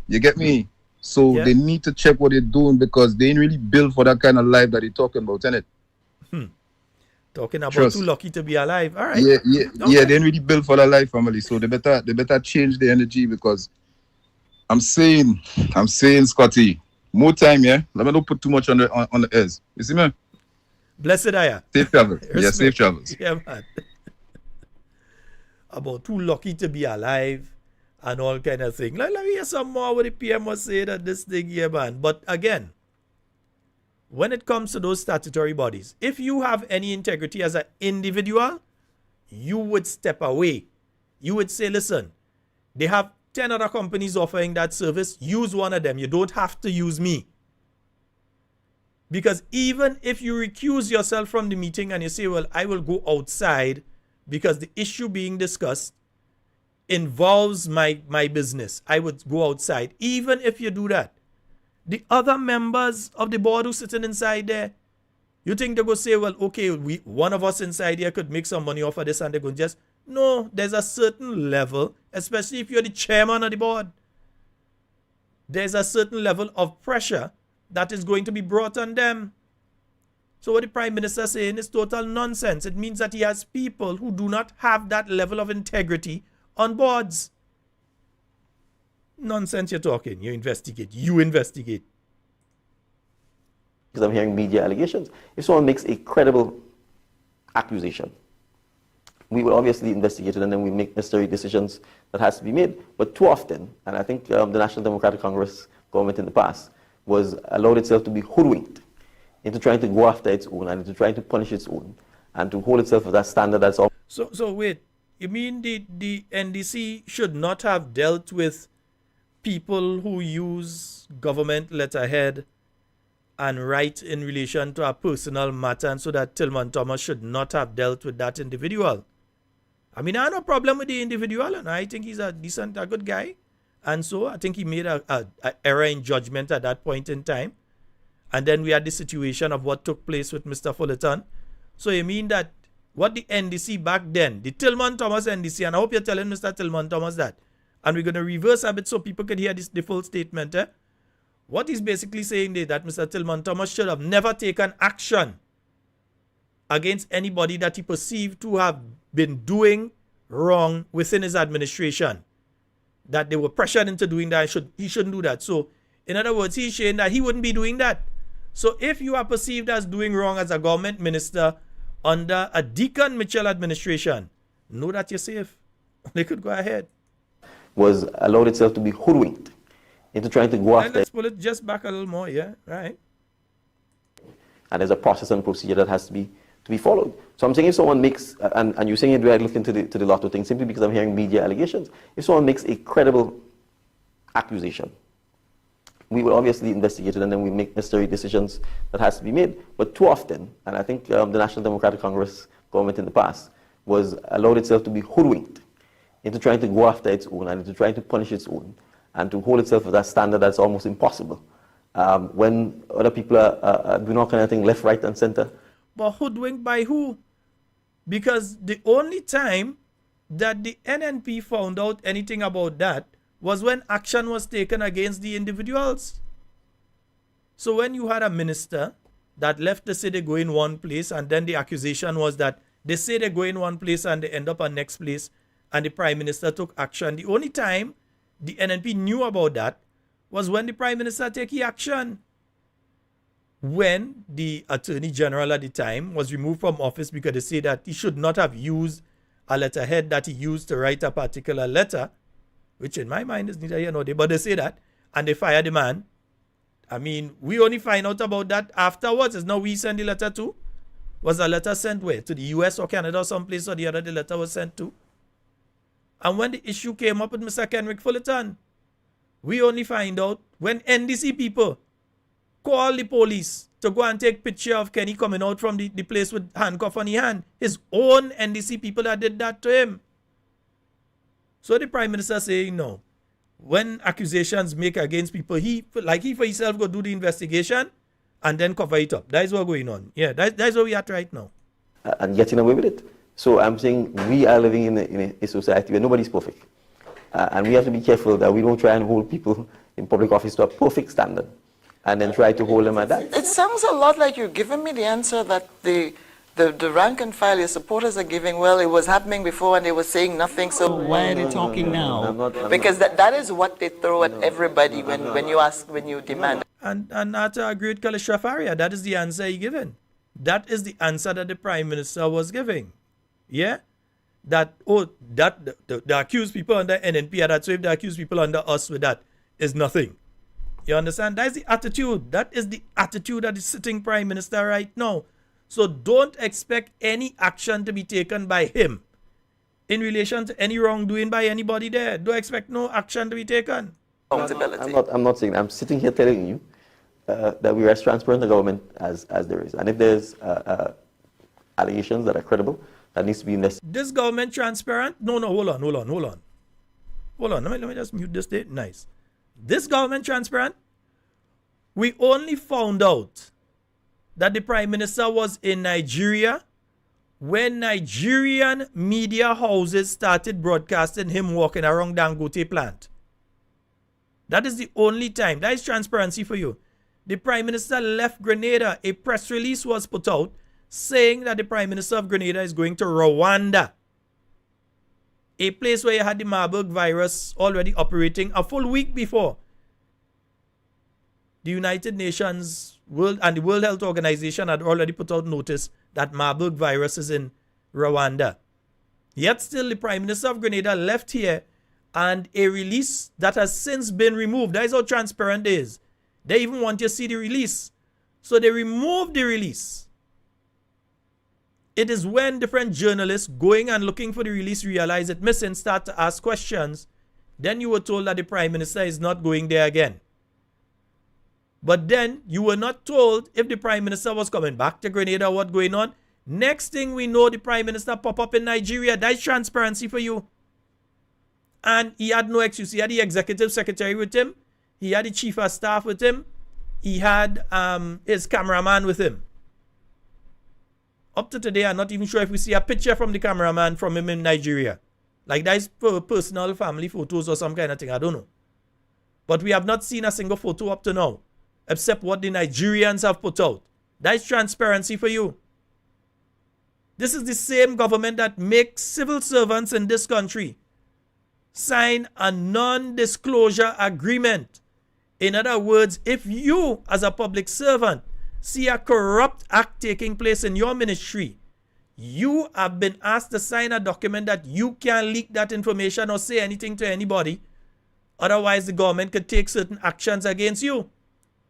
You get me? So they need to check what they're doing, because they ain't really built for that kind of life that they're talking about, innit? Talking about too lucky to be alive. All right. Yeah, they ain't really built for that life, family. So they better change the energy, because I'm saying, Scotty, more time, yeah. Let me not put too much on the airs. You see me? Blessed are you. Safe travel. Yeah, safe travels. Yeah, man. About too lucky to be alive and all kind of thing. Let me hear some more what the PM was saying that this thing here, man. But again, when it comes to those statutory bodies, if you have any integrity as an individual, you would step away. You would say, listen, they have 10 other companies offering that service. Use one of them. You don't have to use me. Because even if you recuse yourself from the meeting and you say, well, I will go outside because the issue being discussed involves my business, I would go outside. Even if you do that, the other members of the board who sitting inside there, you think they go say, well, okay, one of us inside here could make some money off of this, and they're going to just... No, there's a certain level, especially if you're the chairman of the board. There's a certain level of pressure that is going to be brought on them. So what the Prime Minister is saying is total nonsense. It means that he has people who do not have that level of integrity on boards. Nonsense you're talking. You investigate. Because I'm hearing media allegations. If someone makes a credible accusation, we will obviously investigate it, and then we make necessary decisions that has to be made. But too often, and I think the National Democratic Congress government in the past was allowed itself to be hoodwinked into trying to go after its own and into trying to punish its own and to hold itself to that standard that's all. So wait, you mean the NDC should not have dealt with people who use government letterhead and write in relation to a personal matter, and so that Tillman Thomas should not have dealt with that individual? I mean, I have no problem with the individual, and I think he's a good guy. And so I think he made a error in judgment at that point in time. And then we had the situation of what took place with Mr. Fullerton. So you mean that what the NDC back then, the Tillman Thomas NDC, and I hope you're telling Mr. Tillman Thomas that, and we're going to reverse a bit so people can hear the full statement. What he's basically saying is that Mr. Tillman Thomas should have never taken action against anybody that he perceived to have been doing wrong within his administration. That they were pressured into doing that, he shouldn't do that. So, in other words, he's saying that he wouldn't be doing that. So if you are perceived as doing wrong as a government minister under a Deacon Mitchell administration, know that you're safe. They could go ahead. Was allowed itself to be hoodwinked into trying to go And after let's pull it just back a little more, yeah, right. and there's a process and procedure that has to be followed. So I'm saying if someone makes, and you're saying it right, look into the lotto thing simply because I'm hearing media allegations. If someone makes a credible accusation, we will obviously investigate it and then we make necessary decisions that has to be made. But too often, and I think the National Democratic Congress government in the past was allowed itself to be hoodwinked into trying to go after its own and into trying to punish its own and to hold itself to that standard that's almost impossible. When other people are doing all kind of things left, right, and center. But hoodwinked by who? Because the only time that the NNP found out anything about that was when action was taken against the individuals. So when you had a minister that left to say they go in one place and then the accusation was that they say they go in one place and they end up at next place and the prime minister took action. The only time the NNP knew about that was when the prime minister took action. When the attorney general at the time was removed from office because they say that he should not have used a letterhead that he used to write a particular letter, which in my mind is neither here nor there, but they say that, and they fire the man. I mean, we only find out about that afterwards. It's now we send the letter to. Was the letter sent where? To the US or Canada or someplace or the other the letter was sent to? And when the issue came up with Mr. Kenrick Fullerton, we only find out when NDC people call the police to go and take picture of Kenny coming out from the place with handcuff on his hand. His own NDC people that did that to him. So the prime minister saying no. When accusations make against people, he for himself go do the investigation and then cover it up. That is what's going on. Yeah, that's where we are at right now. And getting away with it. So I'm saying we are living in a society where nobody's perfect. And we have to be careful that we don't try and hold people in public office to a perfect standard and then try to hold them at that. It sounds a lot like you're giving me the answer that the rank and file, your supporters are giving. Well, it was happening before and they were saying nothing, so why are they talking now? Because that is what they throw at everybody when you demand. And not to agree with Kalisha Faria, that is the answer he given. That is the answer that the prime minister was giving. Yeah? The accused people under NNP are that, so if the accused people under us with that is nothing. You understand? That is the attitude. That is the attitude of the sitting prime minister right now. So don't expect any action to be taken by him in relation to any wrongdoing by anybody there. Don't expect no action to be taken. I'm not saying, I'm sitting here telling you that we are as transparent in the government as there is. And if there's allegations that are credible, that needs to be investigated. This government transparent? No, hold on. Let me just mute this date. Nice. This government transparent? We only found out that the prime minister was in Nigeria when Nigerian media houses started broadcasting him walking around Dangote plant. That is the only time. That is transparency for you. The prime minister left Grenada. A press release was put out saying that the prime minister of Grenada is going to Rwanda, a place where you had the Marburg virus already operating a full week before. The United Nations and the World Health Organization had already put out notice that Marburg virus is in Rwanda. Yet still the Prime Minister of Grenada left here and a release that has since been removed. That is how transparent it is. They even want you to see the release. So they removed the release. It is when different journalists going and looking for the release realize it missing, start to ask questions. Then you were told that the Prime Minister is not going there again. But then you were not told if the Prime Minister was coming back to Grenada, what's going on. Next thing we know, the Prime Minister pop up in Nigeria. That's transparency for you. And he had no excuse. He had the executive secretary with him. He had the chief of staff with him. He had his cameraman with him. Up to today, I'm not even sure if we see a picture from the cameraman from him in Nigeria. Like that is personal family photos or some kind of thing. I don't know. But we have not seen a single photo up to now, except what the Nigerians have put out. That is transparency for you. This is the same government that makes civil servants in this country sign a non-disclosure agreement. In other words, if you as a public servant see a corrupt act taking place in your ministry, you have been asked to sign a document that you can't leak that information or say anything to anybody. Otherwise, the government could take certain actions against you.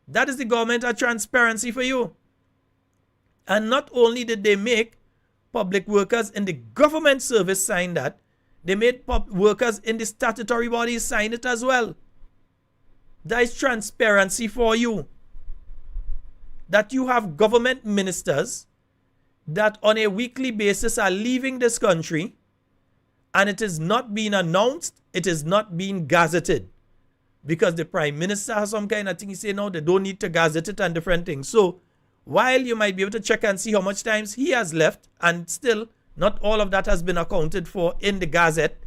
That is the government of transparency for you. And not only did they make public workers in the government service sign that, they made workers in the statutory bodies sign it as well. That is transparency for you. That you have government ministers that on a weekly basis are leaving this country, and it is not being announced, it is not being gazetted. Because the prime minister has some kind of thing, he say no, they don't need to gazette it and different things. So while you might be able to check and see how much times he has left, and still not all of that has been accounted for in the gazette,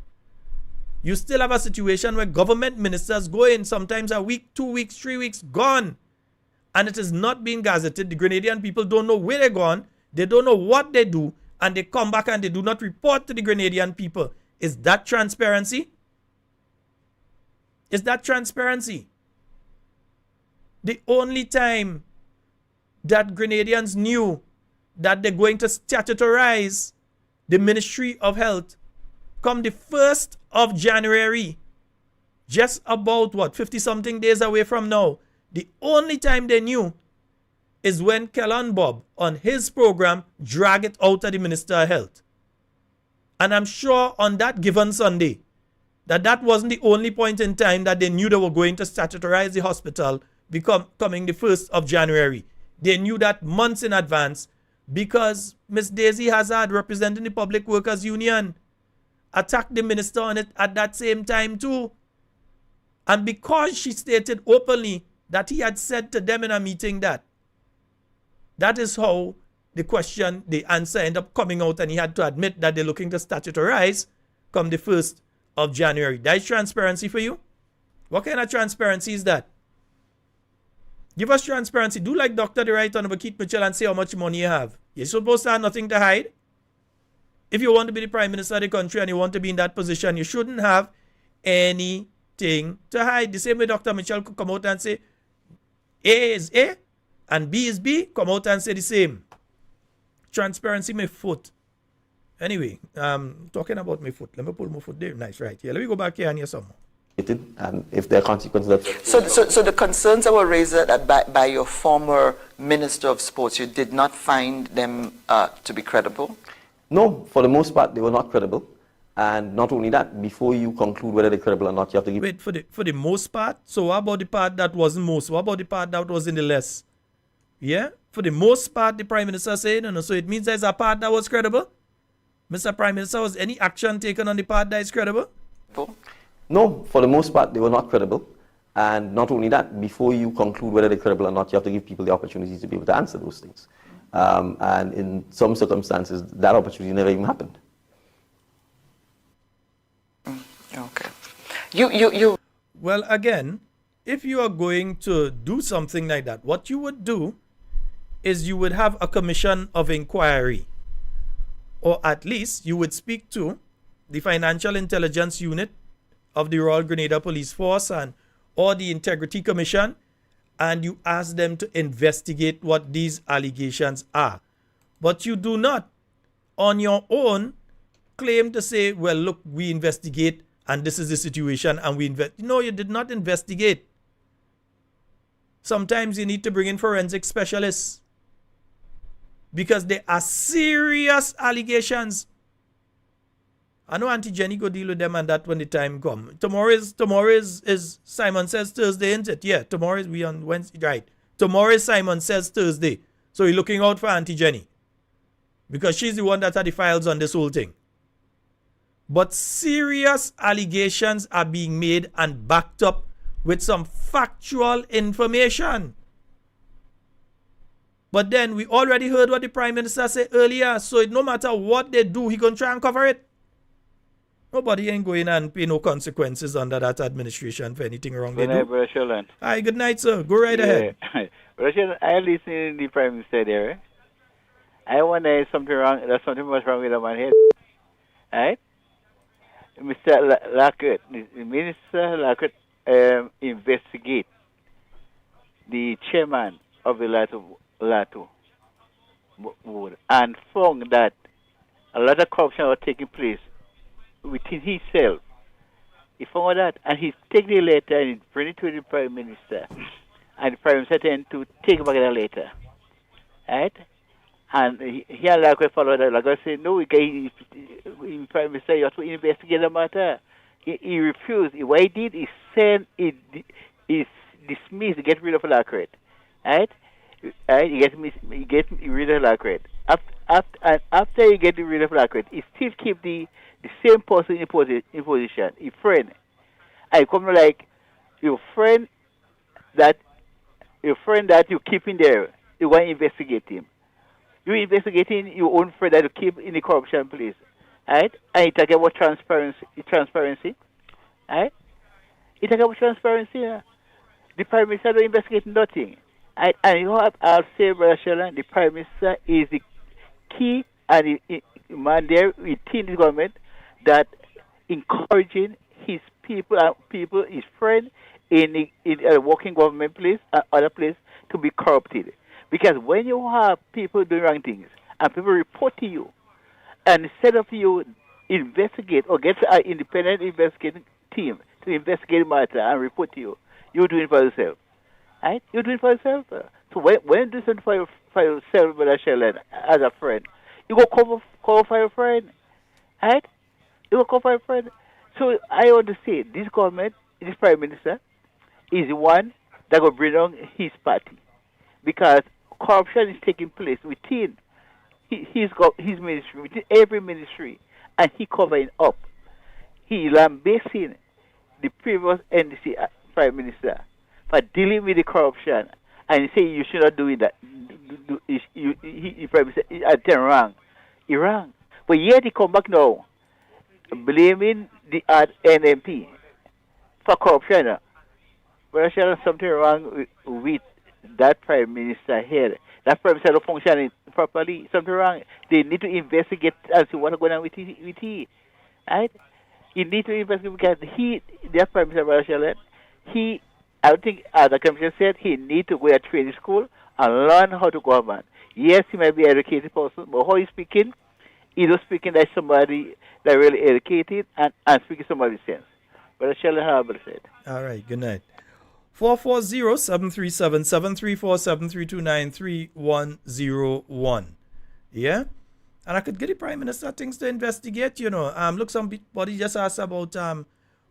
you still have a situation where government ministers go in sometimes a week, 2 weeks, 3 weeks, gone. And it is not being gazetted. The Grenadian people don't know where they're gone. They don't know what they do. And they come back and they do not report to the Grenadian people. Is that transparency? Is that transparency? The only time that Grenadians knew that they're going to statutorize the Ministry of Health come the 1st of January, just about 50-something days away from now, the only time they knew is when Kellan Bob on his program dragged it out of the Minister of Health. And I'm sure on that given Sunday, that wasn't the only point in time that they knew they were going to statutorize the hospital coming the 1st of January. They knew that months in advance because Miss Daisy Hazard, representing the Public Workers Union, attacked the minister on it at that same time too. And because she stated openly that he had said to them in a meeting that is how the answer ended up coming out, and he had to admit that they're looking to statutorize come the 1st of January. That is transparency for you? What kind of transparency is that? Give us transparency. Do like Dr. the Right Honorable Keith Mitchell and say how much money you have. You're supposed to have nothing to hide. If you want to be the Prime Minister of the country and you want to be in that position, you shouldn't have anything to hide. The same way Dr. Mitchell could come out and say A is A and B is B, come out and say the same. Transparency, my foot. Anyway, talking about my foot. Let me pull my foot there. Nice, right. Yeah, let me go back here and hear some more. And if there are consequences. So the concerns that were raised by your former Minister of Sports, you did not find them to be credible? No, for the most part, they were not credible. And not only that, before you conclude whether they're credible or not, you have to give... Wait, for the most part? So what about the part that wasn't most? What about the part that was in the less? Yeah? For the most part, the Prime Minister said, no, so it means there's a part that was credible? Mr. Prime Minister, was any action taken on the part that is credible? No, for the most part, they were not credible. And not only that, before you conclude whether they're credible or not, you have to give people the opportunity to be able to answer those things. And in some circumstances, that opportunity never even happened. Okay. You. Well, again, if you are going to do something like that, what you would do is you would have a commission of inquiry. Or at least you would speak to the Financial Intelligence Unit of the Royal Grenada Police Force or the Integrity Commission, and you ask them to investigate what these allegations are. But you do not, on your own, claim to say, well, look, we investigate and this is the situation and we invest. No, you did not investigate. Sometimes you need to bring in forensic specialists because there are serious allegations. I know Auntie Jenny go deal with them and that when the time come. Tomorrow is Simon Says Thursday, isn't it? Yeah, tomorrow is we on Wednesday, right? Tomorrow is Simon Says Thursday. So you're looking out for Auntie Jenny because she's the one that had the files on this whole thing. But serious allegations are being made and backed up with some factual information. But then we already heard what the Prime Minister said earlier. So no matter what they do, he gonna try and cover it. Nobody ain't going and pay no consequences under that administration for anything wrong they do. Brother Sheldon. Hi, good night, sir. Go right ahead. Brother Sheldon, I listen to the Prime Minister there. I wonder if something wrong. There's something much wrong with the man head. Right? Mr. Lackett, the Minister Lackett investigate the chairman of the Lato board and found that a lot of corruption was taking place within himself. He found that, and he take the letter and he bring it to the Prime Minister, and the Prime Minister tend to take back the letter, right? And he had like to follow that. Like I said, no, Prime Minister, you have to investigate the matter. He refused. What he did is he dismissed, get rid of Lacret, right? Right? He get rid of Lacret. After you get rid of Lacret, he still keep the same person in position, his friend. I come like your friend that you keep in there. You want to investigate him. You investigating your own friend that you keep in the corruption place, right? And you talk about transparency, right? You talk about transparency. The Prime Minister don't investigate nothing. And you know, I'll say, Brother Sheldon, the Prime Minister is the key and the man there within the government that encouraging his people, his friends in a working government place and other place to be corrupted. Because when you have people doing wrong things and people report to you, and instead of you investigate or get an independent investigating team to investigate the matter and report to you, you do it for yourself. Right? You do it for yourself. So when you do something for yourself, Brother Sheldon, as a friend, you go cover for your friend. Right? You go cover for your friend. So I want to say this government, this Prime Minister, is the one that will bring down his party. Because corruption is taking place within his ministry, within every ministry, and he covering up. He lambasting the previous NDC Prime Minister for dealing with the corruption, and he say you should not do that. He Prime Minister is wrong. He wrong. But yet he come back now, blaming the NMP for corruption. But there's something wrong with that Prime Minister here. That Prime Minister don't function properly. Something wrong. They need to investigate and see what's going on with he. Right? You need to investigate because that Prime Minister, I think, as the Commissioner said, he need to go to training school and learn how to govern. Yes, he might be an educated person, but how he's speaking, he's not speaking like somebody that really educated and speaking somebody's sense. But Sheldon Harbour said. All right, good night. 440-737-732-933101. Yeah? And I could get the Prime Minister things to investigate, you know. Look, somebody just asked about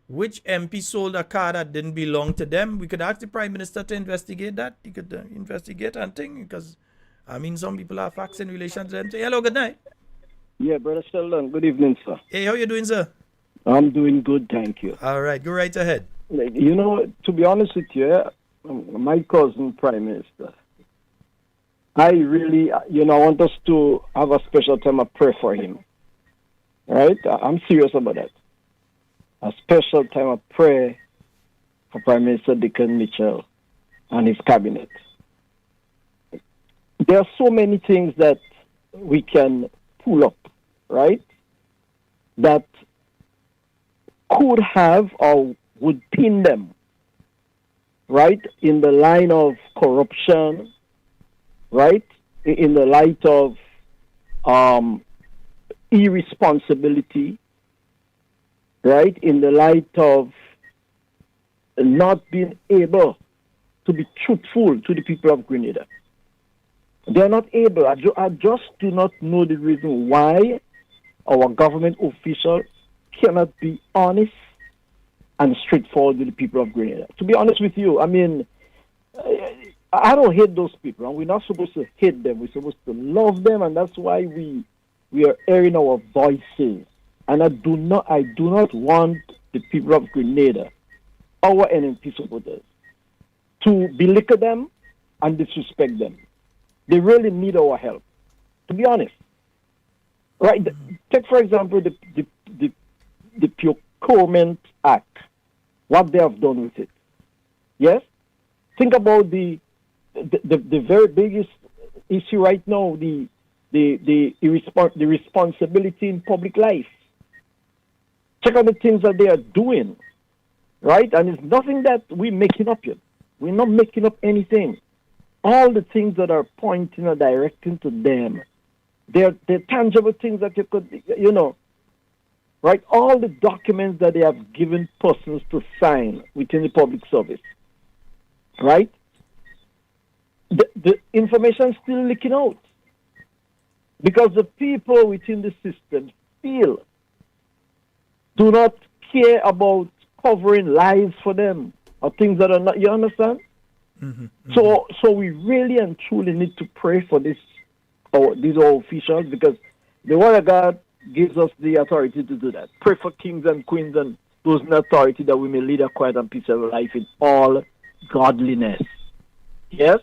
which MP sold a car that didn't belong to them. We could ask the Prime Minister to investigate that. He could investigate and think, because, I mean, some people have facts in relation to them. Hello, good night. Yeah, Brother Sheldon, good evening, sir. Hey, how you doing, sir? I'm doing good, thank you. All right, go right ahead. You know, to be honest with you, my cousin Prime Minister, I really, I want us to have a special time of prayer for him. Right? I'm serious about that. A special time of prayer for Prime Minister Dickon Mitchell and his cabinet. There are so many things that we can pull up, right? That could have or would pin them, right, in the line of corruption, right, in the light of irresponsibility, right, in the light of not being able to be truthful to the people of Grenada. They're not able. I just do not know the reason why our government officials cannot be honest and straightforward with the people of Grenada. To be honest with you, I mean, I don't hate those people. And we're not supposed to hate them. We're supposed to love them, and that's why we are airing our voices. And I do not want the people of Grenada, our NMP supporters, to belittle them and disrespect them. They really need our help. To be honest, right? Take for example the Procurement Act. What they have done with it. Yes? Think about the very biggest issue right now, the responsibility in public life. Check out the things that they are doing. Right? And it's nothing that we're making up yet. We're not making up anything. all the things that are pointing or directing to them, they're tangible things that you could, right? All the documents that they have given persons to sign within the public service, right? The information is still leaking out because the people within the system still do not care about covering lies for them or things that are not, you understand? Mm-hmm. So we really and truly need to pray for these officials, because the word of God gives us the authority to do that. Pray for kings and queens and those in authority, that we may lead a quiet and peaceful life in all godliness. Yes?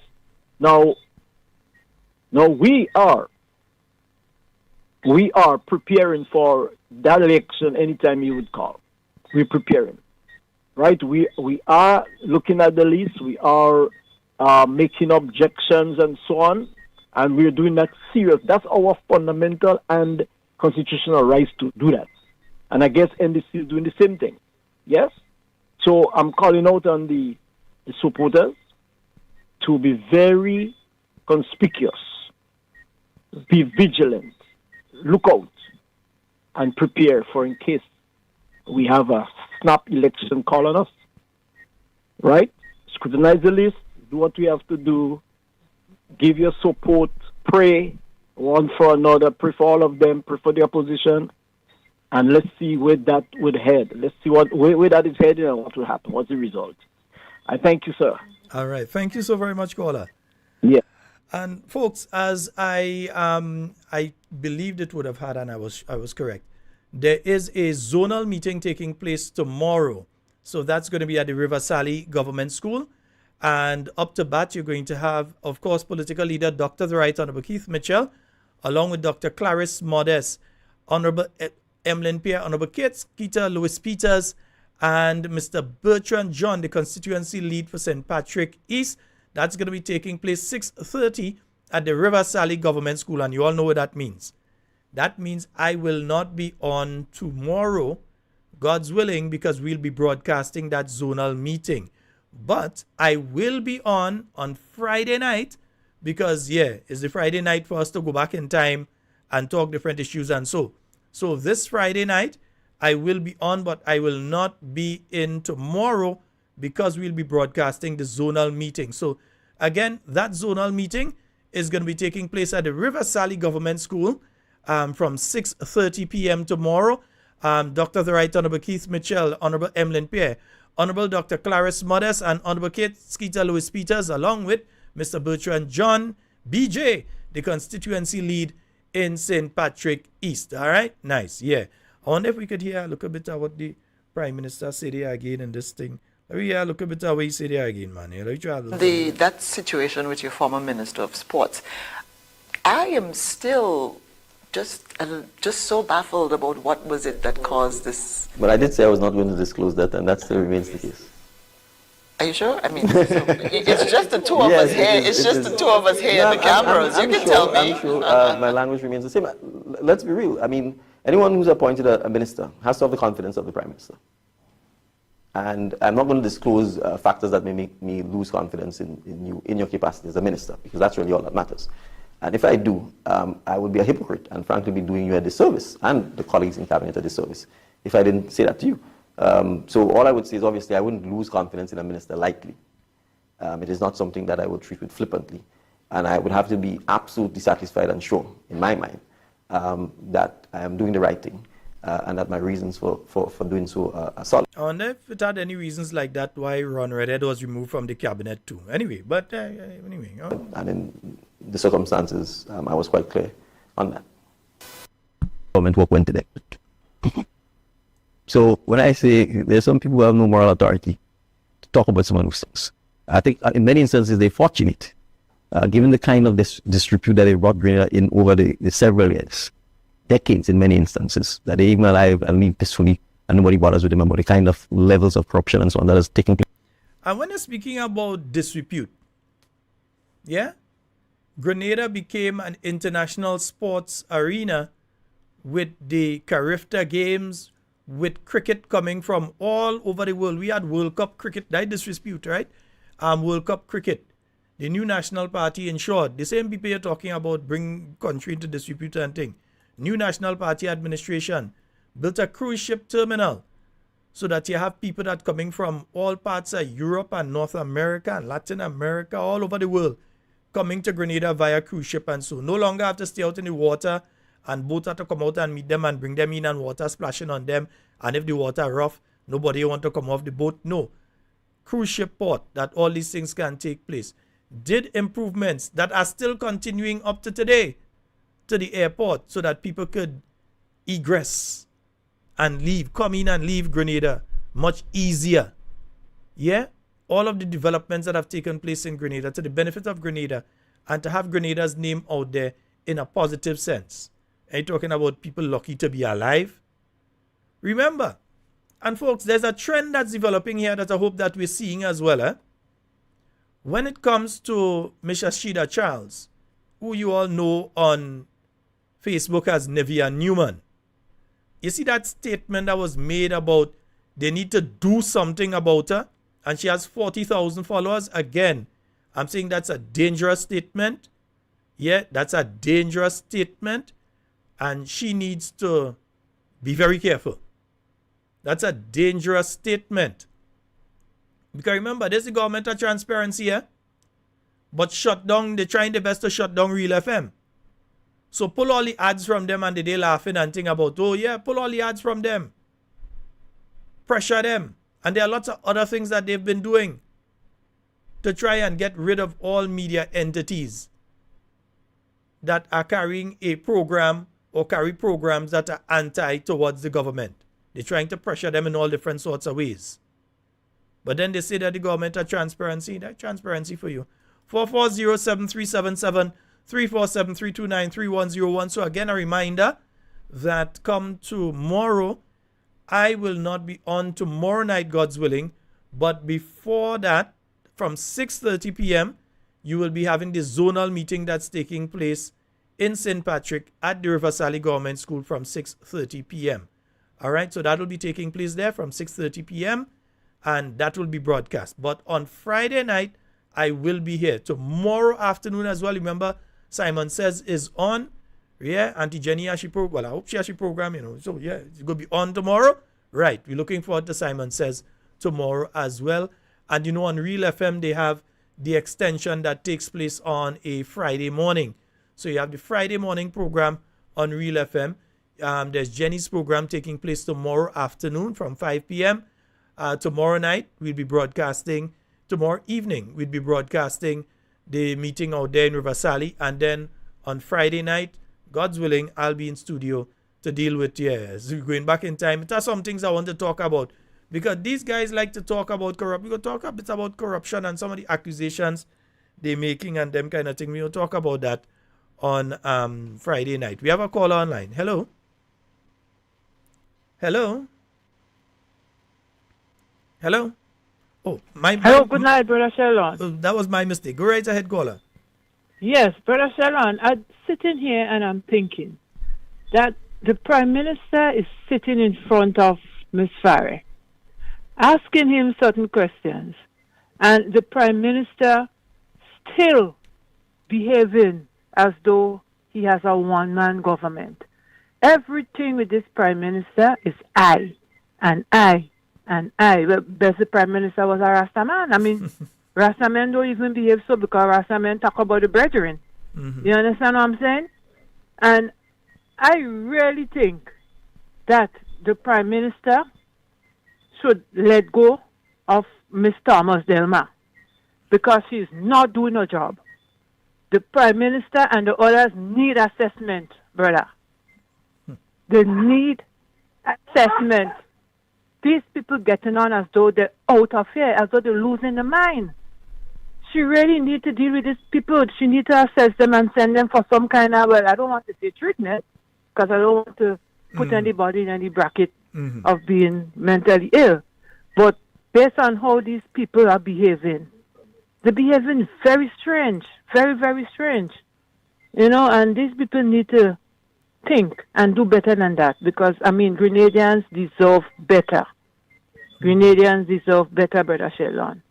Now we are preparing for that election anytime you would call. We're preparing. Right? We are looking at the list. We are making objections and so on. And we're doing that serious. That's our fundamental and constitutional rights to do that. And I guess NDC is doing the same thing. Yes? So I'm calling out on the supporters to be very conspicuous, be vigilant, look out, and prepare for in case we have a snap election call on us. Right? Scrutinize the list, do what we have to do, give your support, pray one for another, pray for all of them, pray for the opposition, and let's see where that would head. Let's see where that is heading and what will happen. What's the result? I thank you, sir. All right. Thank you so very much, caller. Yeah. And folks, as I believed it would have had, and I was correct, there is a zonal meeting taking place tomorrow. So that's going to be at the River Sally Government School. And up to bat, you're going to have, of course, political leader Dr. The Right Honorable Keith Mitchell, along with Dr. Clarice Modest, Honorable Emlyn Pierre, Honorable Keita Lewis Peters, and Mr. Bertrand John, the constituency lead for St. Patrick East. That's going to be taking place 6:30 at the River Sally Government School, and you all know what that means. That means I will not be on tomorrow, God's willing, because we'll be broadcasting that zonal meeting. But I will be on Friday night, because, it's the Friday night for us to go back in time and talk different issues and so. So this Friday night, I will be on, but I will not be in tomorrow because we'll be broadcasting the zonal meeting. So again, that zonal meeting is going to be taking place at the River Sally Government School from 6:30 p.m. tomorrow. Dr. The Right Honorable Keith Mitchell, Honorable Emlyn Pierre, Honorable Dr. Clarice Modest, and Honorable Keita Lewis Peters, along with Mr. Bertrand John, BJ, the constituency lead in St. Patrick East. All right? Nice. Yeah. I wonder if we could hear a little bit of what the Prime Minister said there again in this thing. Let me hear a little bit of what he said there again, man. That situation with your former Minister of Sports, I am still just so baffled about what was it that caused this. But I did say I was not going to disclose that, and that still remains the case. Are you sure? I mean, it's just the two of us here. It's just the two of us here in the cameras. You can tell me. I'm sure my language remains the same. Let's be real. I mean, anyone who's appointed a minister has to have the confidence of the Prime Minister. And I'm not going to disclose factors that may make me lose confidence in you, in your capacity as a minister, because that's really all that matters. And if I do, I would be a hypocrite and frankly be doing you a disservice and the colleagues in cabinet a disservice if I didn't say that to you. So all I would say is, obviously I wouldn't lose confidence in a minister lightly. It is not something that I would treat with flippantly. And I would have to be absolutely satisfied and sure in my mind that I am doing the right thing and that my reasons for doing so are solid. I wonder if it had any reasons like that why Ron Redhead was removed from the cabinet too. Anyway, but anyway. And in the circumstances, I was quite clear on that. Government work went to that. So when I say there's some people who have no moral authority to talk about some of those things, I think in many instances they're fortunate, given the kind of disrepute that they brought Grenada in over the several years, decades in many instances, that they even alive and live peacefully and nobody bothers with them about the kind of levels of corruption and so on that is taking place. And when you're speaking about disrepute, Grenada became an international sports arena with the Carriacou games, with cricket coming from all over the world. We had World Cup cricket, that disrespute, right? World Cup cricket The new National Party, in short, the same people you're talking about bring country into disrepute and thing. New National Party administration built a cruise ship terminal so that you have people that coming from all parts of Europe and North America and Latin America, all over the world, coming to Grenada via cruise ship and so. No longer have to stay out in the water and boat have to come out and meet them and bring them in and water splashing on them. And if the water rough, nobody want to come off the boat. No. Cruise ship port that all these things can take place. Did improvements that are still continuing up to today to the airport so that people could egress and leave, come in and leave Grenada much easier. Yeah? All of the developments that have taken place in Grenada to the benefit of Grenada and to have Grenada's name out there in a positive sense. Are you talking about people lucky to be alive? Remember, and folks, there's a trend that's developing here that I hope that we're seeing as well. When it comes to Miss Ashida Charles, who you all know on Facebook as Nevia Newman, you see that statement that was made about they need to do something about her, and she has 40,000 followers. Again, I'm saying that's a dangerous statement. Yeah, that's a dangerous statement, and she needs to be very careful. That's a dangerous statement. Because remember, there's the government of transparency here, but shut down, they're trying their best to shut down Real FM. So pull all the ads from them and they laughing and think about, oh yeah, pull all the ads from them. Pressure them. And there are lots of other things that they've been doing to try and get rid of all media entities that are carrying a program or carry programs that are anti towards the government. They're trying to pressure them in all different sorts of ways. But then they say that the government are transparency. That's transparency for you. 440-7377 347-329-3101. So again, a reminder that come tomorrow, I will not be on tomorrow night, God's willing. But before that, from 6:30 p.m., you will be having the zonal meeting that's taking place in St. Patrick at the River Sally Government School from 6:30 p.m. All right, so that will be taking place there from 6:30 p.m. and that will be broadcast. But on Friday night, I will be here. Tomorrow afternoon as well. Remember, Simon Says is on. Yeah, Auntie Jenny has she well, I hope she has she program, So yeah, it's going to be on tomorrow. Right, we're looking forward to Simon Says tomorrow as well. And on Real FM, they have the extension that takes place on a Friday morning. So you have the Friday morning program on Real FM. There's Jenny's program taking place tomorrow afternoon from 5 p.m. Tomorrow night, we'll be broadcasting. Tomorrow evening, we'll be broadcasting the meeting out there in River Sally. And then on Friday night, God's willing, I'll be in studio to deal with, so going back in time. There are some things I want to talk about. Because these guys like to talk about corruption. We're going to talk a bit about corruption and some of the accusations they're making and them kind of thing. We'll talk about that on Friday night. We have a caller online. Hello? Hello? Hello? Oh, Hello, good night, Brother Sheldon. That was my mistake. Go right ahead, caller. Yes, Brother Sheldon, I'm sitting here and I'm thinking that the Prime Minister is sitting in front of Ms. Farre, asking him certain questions, and the Prime Minister still behaving as though he has a one-man government. Everything with this Prime Minister is I, and I, and I. Well, best the Prime Minister was a Rasta man. I mean, Rasta men don't even behave so because Rasta men talk about the brethren. You understand what I'm saying? And I really think that the Prime Minister should let go of Miss Thomas Delma because she's not doing her job. The Prime Minister and the others need assessment, brother. They need assessment. These people getting on as though they're out of here, as though they're losing their mind. She really need to deal with these people. She need to assess them and send them for some kind of, well, I don't want to say treatment, because I don't want to put anybody in any bracket of being mentally ill. But based on how these people are behaving, they're behaving very strange, very, very strange. And these people need to think and do better than that because, Grenadians deserve better. Grenadians deserve better, Brother Sheldon.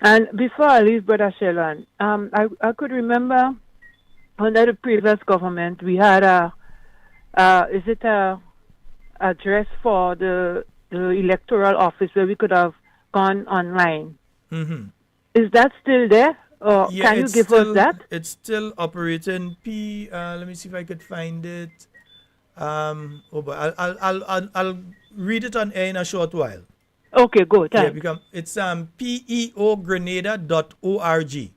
And before I leave, Brother Sheldon, I could remember under the previous government we had is it a address for the electoral office where we could have gone online. Mm-hmm. Is that still there? Or Yeah, can you it's give still, us that? It's still operating. Let me see if I could find it. Oh, but I'll read it on air in a short while. Okay, good. Yeah, Thanks. it's peogrenada.org.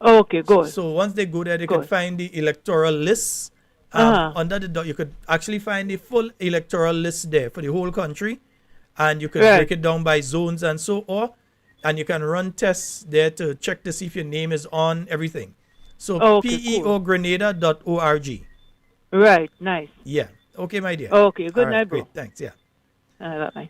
Okay, good. So once they go there, they can find the electoral list. Under the you could actually find the full electoral list there for the whole country, and you can break it down by zones and so on, and you can run tests there to check to see if your name is on everything. So peogrenada.org. Right, nice. Yeah. Okay, my dear. Okay, good All night, bro. Great, thanks. Yeah. Bye.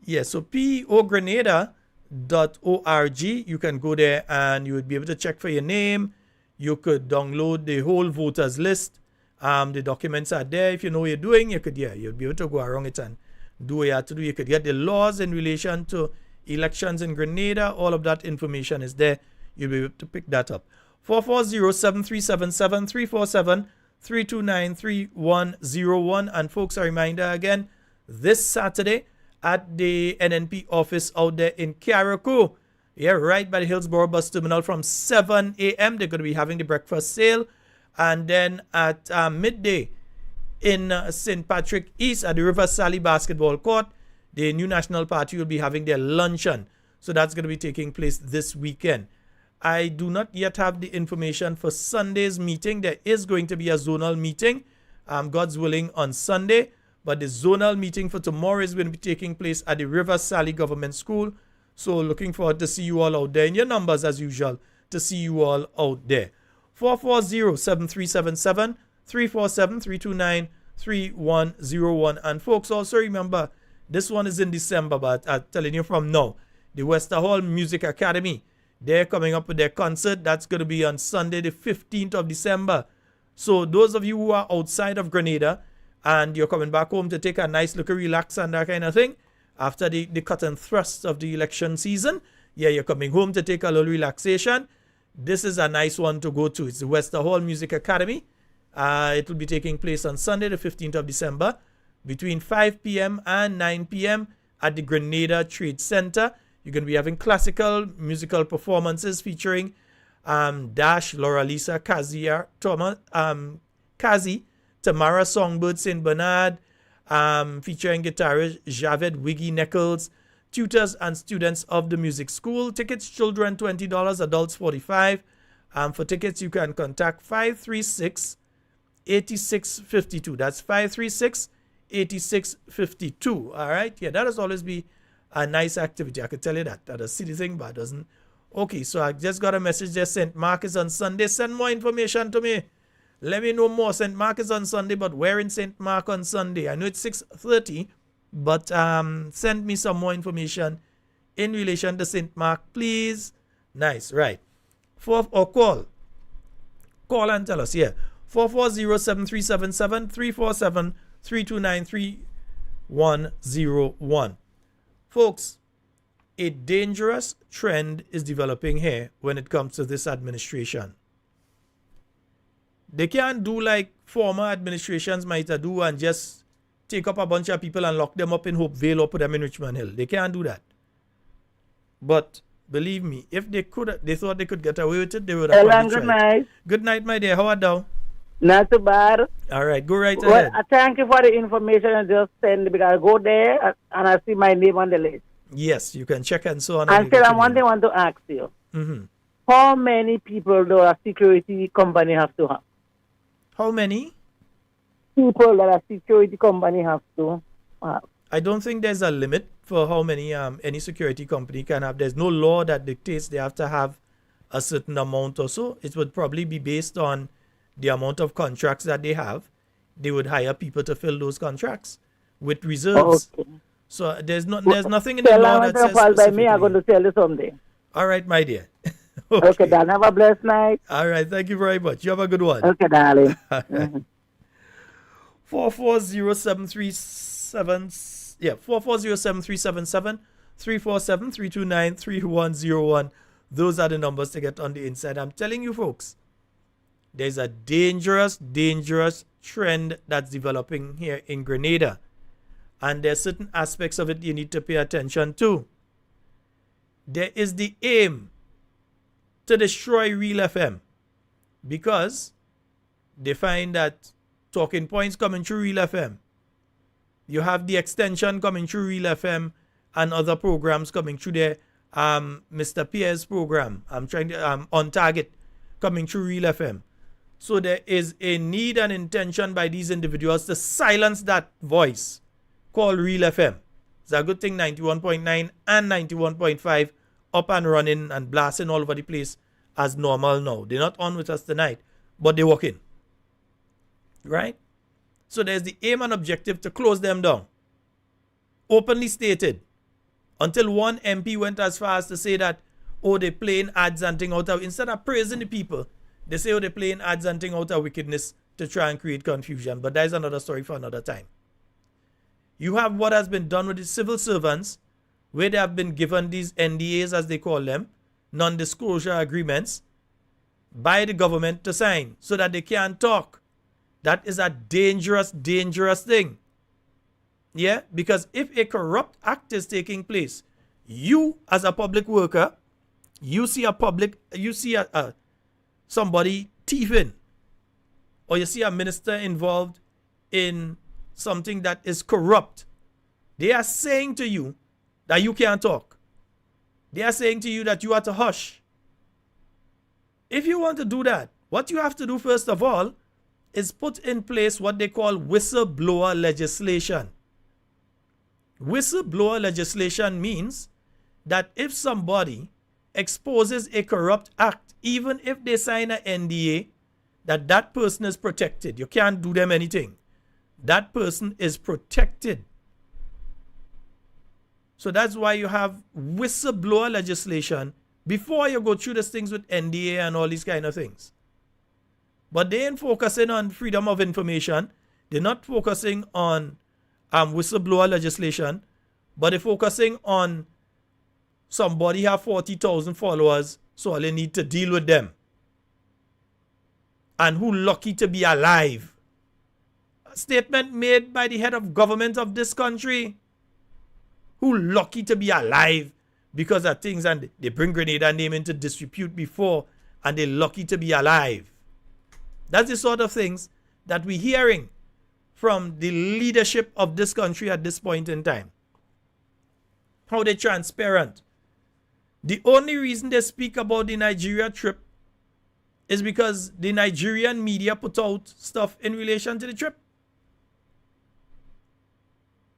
Yeah, so peogrenada.org, you can go there and you would be able to check for your name. You could download the whole voters list. The documents are there. If you know what you're doing, you'll be able to go around it and do what you have to do. You could get the laws in relation to elections in Grenada. All of that information is there. You'll be able to pick that up. 440-7377-347-329-3101. And folks, a reminder again, this Saturday at the NNP office out there in Carriacou. Yeah, right by the Hillsborough bus terminal from 7 a.m. They're going to be having the breakfast sale. And then at midday in St. Patrick East at the River Sally Basketball Court, the New National Party will be having their luncheon. So that's going to be taking place this weekend. I do not yet have the information for Sunday's meeting. There is going to be a zonal meeting, God's willing, on Sunday. But the zonal meeting for tomorrow is going to be taking place at the River Sally Government School. So looking forward to see you all out there in your numbers as usual to see you all out there. 440-7377 347-329-3101. And folks, also remember, this one is in December, but I'm telling you from now, the Wester Hall Music Academy, they're coming up with their concert. That's going to be on Sunday, the 15th of December. So those of you who are outside of Grenada and you're coming back home to take a nice look, relax and that kind of thing, after the cut and thrust of the election season, yeah, you're coming home to take a little relaxation. This is a nice one to go to. It's the Wester Hall Music Academy. It will be taking place on Sunday, the 15th of December, between 5 p.m. and 9 p.m. at the Grenada Trade Center. You're going to be having classical musical performances featuring Dash, Laura Lisa, Kazi, Tamara Songbird St. Bernard, featuring guitarist Javed Wiggy Nichols, tutors and students of the music school. Tickets, children $20, adults $45. For tickets, you can contact 536-8652. That's 536-8652. All right? Yeah, that has always be a nice activity. I could tell you that. That's a silly thing, but it doesn't. Okay, so I just got a message there. St. Mark is on Sunday. Send more information to me. Let me know more. St. Mark is on Sunday, but where in St. Mark on Sunday? I know it's 6:30, but send me some more information in relation to St. Mark, please. Nice, right. Call and tell us, yeah. 440-7377 347-329-3101. Folks, a dangerous trend is developing here when it comes to this administration. They can't do like former administrations might do and just take up a bunch of people and lock them up in Hopevale or put them in Richmond Hill. They can't do that. But believe me, if they could, they thought they could get away with it, they would have. Hello, good night. Good night, my dear. How are you? Not too bad. All right, go right Well, ahead. I thank you for the information and just send because I go there and I see my name on the list. Yes, you can check and so on. And still, I want to ask you, how many people do a security company have to have? How many people that a security company have to have? I don't think there's a limit for how many any security company can have. There's no law that dictates they have to have a certain amount or so. It would probably be based on the amount of contracts that they have. They would hire people to fill those contracts with reserves. Okay. So there's nothing in the law that says by me, I'm going to tell you something. All right, my dear. Okay, Dan. Have a blessed night. All right, thank you very much. You have a good one. Okay, darling. 440-7377. Yeah, 440-7377 347-329-3101. Those are the numbers to get on the inside. I'm telling you folks, there's a dangerous, dangerous trend that's developing here in Grenada. And there's certain aspects of it you need to pay attention to. There is the aim to destroy Real FM because they find that talking points coming through Real FM. You have the extension coming through Real FM and other programs coming through there. Mr. Pierre's program, I'm trying to On Target, coming through Real FM. So there is a need and intention by these individuals to silence that voice called Real FM. It's a good thing 91.9 and 91.5 up and running and blasting all over the place as normal now. They're not on with us tonight, but they're working. Right? So there's the aim and objective to close them down. Openly stated. Until one MP went as far as to say that, oh, they're playing ads and thing out of, instead of praising the people, they say, oh, they're playing ads and thing out of wickedness to try and create confusion. But that is another story for another time. You have what has been done with the civil servants, where they have been given these NDAs, as they call them, non-disclosure agreements, by the government to sign so that they can't talk. That is a dangerous, dangerous thing. Yeah, because if a corrupt act is taking place, you as a public worker, you see somebody thieving, or you see a minister involved in something that is corrupt, they are saying to you that you can't talk. They are saying to you that you are to hush. If you want to do that, what you have to do first of all is put in place what they call whistleblower legislation. Whistleblower legislation means that if somebody exposes a corrupt act, even if they sign an NDA, that person is protected. You can't do them anything. That person is protected. So that's why you have whistleblower legislation before you go through these things with NDA and all these kind of things. But they ain't focusing on freedom of information. They're not focusing on whistleblower legislation, but they're focusing on somebody have 40,000 followers, so all they need to deal with them. And who lucky to be alive. A statement made by the head of government of this country. Who lucky to be alive because of things, and they bring Grenada name into disrepute before, and they're lucky to be alive. That's the sort of things that we're hearing from the leadership of this country at this point in time. How they're transparent. The only reason they speak about the Nigeria trip is because the Nigerian media put out stuff in relation to the trip.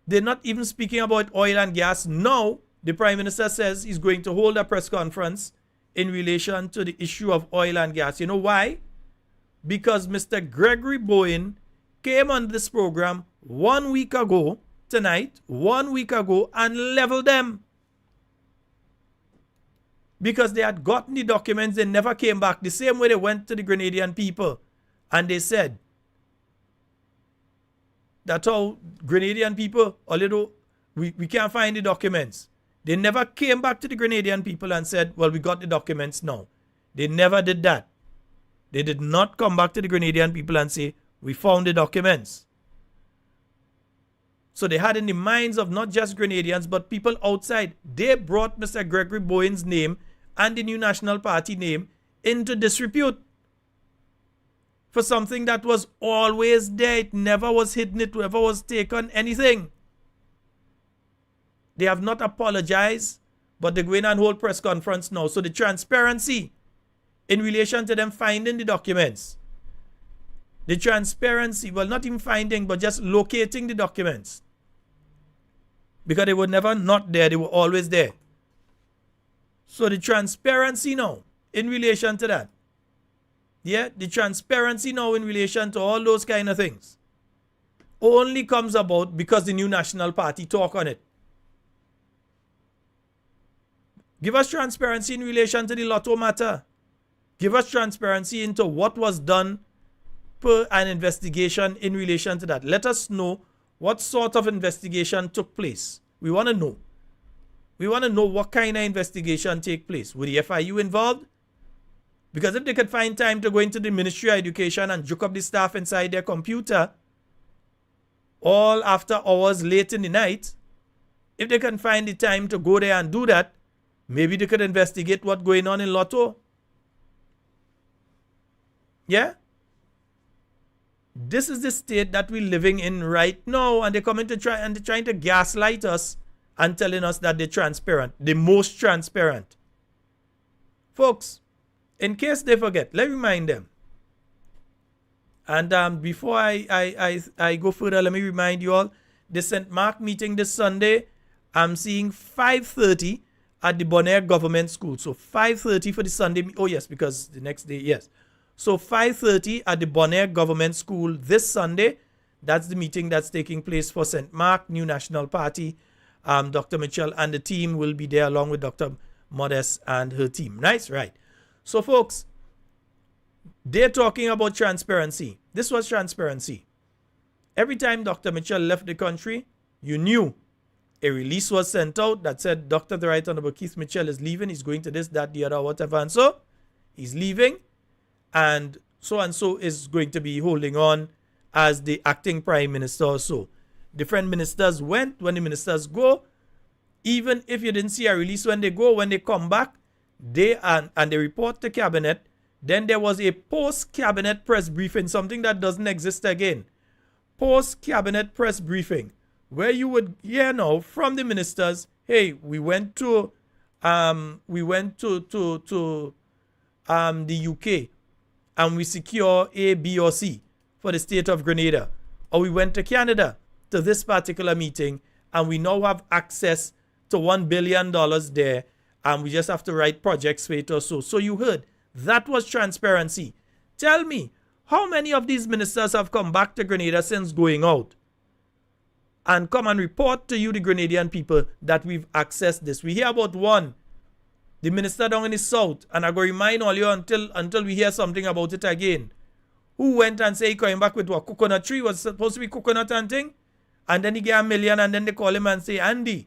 They're not even speaking about oil and gas. Now, the Prime Minister says he's going to hold a press conference in relation to the issue of oil and gas. You know why? Because Mr. Gregory Bowen came on this program 1 week ago, tonight, 1 week ago, and leveled them. Because they had gotten the documents, they never came back. The same way they went to the Grenadian people and they said, that's how Grenadian people, although we can't find the documents. They never came back to the Grenadian people and said, well, we got the documents now. They never did that. They did not come back to the Grenadian people and say, we found the documents. So they had in the minds of not just Grenadians, but people outside. They brought Mr. Gregory Bowen's name and the New National Party name into disrepute for something that was always there. It never was hidden. It never was taken anything. They have not apologized, but they're going and hold press conference now. So the transparency in relation to them finding the documents, the transparency, well, not even finding, but just locating the documents, because they were never not there, they were always there. So the transparency now in relation to that, yeah, the transparency now in relation to all those kind of things only comes about because the New National Party talk on it. Give us transparency in relation to the Lotto matter. Give us transparency into what was done per an investigation in relation to that. Let us know what sort of investigation took place. We want to know. We want to know what kind of investigation take place. Would the FIU involved? Because if they could find time to go into the Ministry of Education and juke up the staff inside their computer, all after hours late in the night, if they can find the time to go there and do that, maybe they could investigate what's going on in Lotto. Yeah? This is the state that we're living in right now, and they're coming to try and they're trying to gaslight us and telling us that they're transparent, the most transparent. Folks, in case they forget, let me remind them. And before I go further, let me remind you all, the St. Mark meeting this Sunday, I'm seeing 5:30 at the Bonaire Government School. So 5:30 for the Sunday. Oh, yes, because the next day, yes. So 5:30 at the Bonaire Government School this Sunday. That's the meeting that's taking place for St. Mark, New National Party. Dr. Mitchell and the team will be there along with Dr. Modest and her team. Nice, right? So, folks, they're talking about transparency. This was transparency. Every time Dr. Mitchell left the country, you knew a release was sent out that said Dr. the Right Honorable Keith Mitchell is leaving. He's going to this, that, the other, whatever. And so he's leaving. And so is going to be holding on as the acting prime minister or so. Different ministers went. When the ministers go, even if you didn't see a release when they go, when they come back, they report to cabinet. Then there was a post-cabinet press briefing, something that doesn't exist again. Post-cabinet press briefing, where you would hear now from the ministers, hey, we went to the UK and we secure A, B, or C for the state of Grenada. Or we went to Canada to this particular meeting and we now have access to $1 billion there and we just have to write projects for it or so. So you heard, that was transparency. Tell me, how many of these ministers have come back to Grenada since going out and come and report to you, the Grenadian people, that we've accessed this? We hear about one, the minister down in the south, and I go remind all you until we hear something about it again, who went and say he coming back with what, coconut tree, was supposed to be coconut and thing, and then he get $1 million, and then they call him and say, Andy,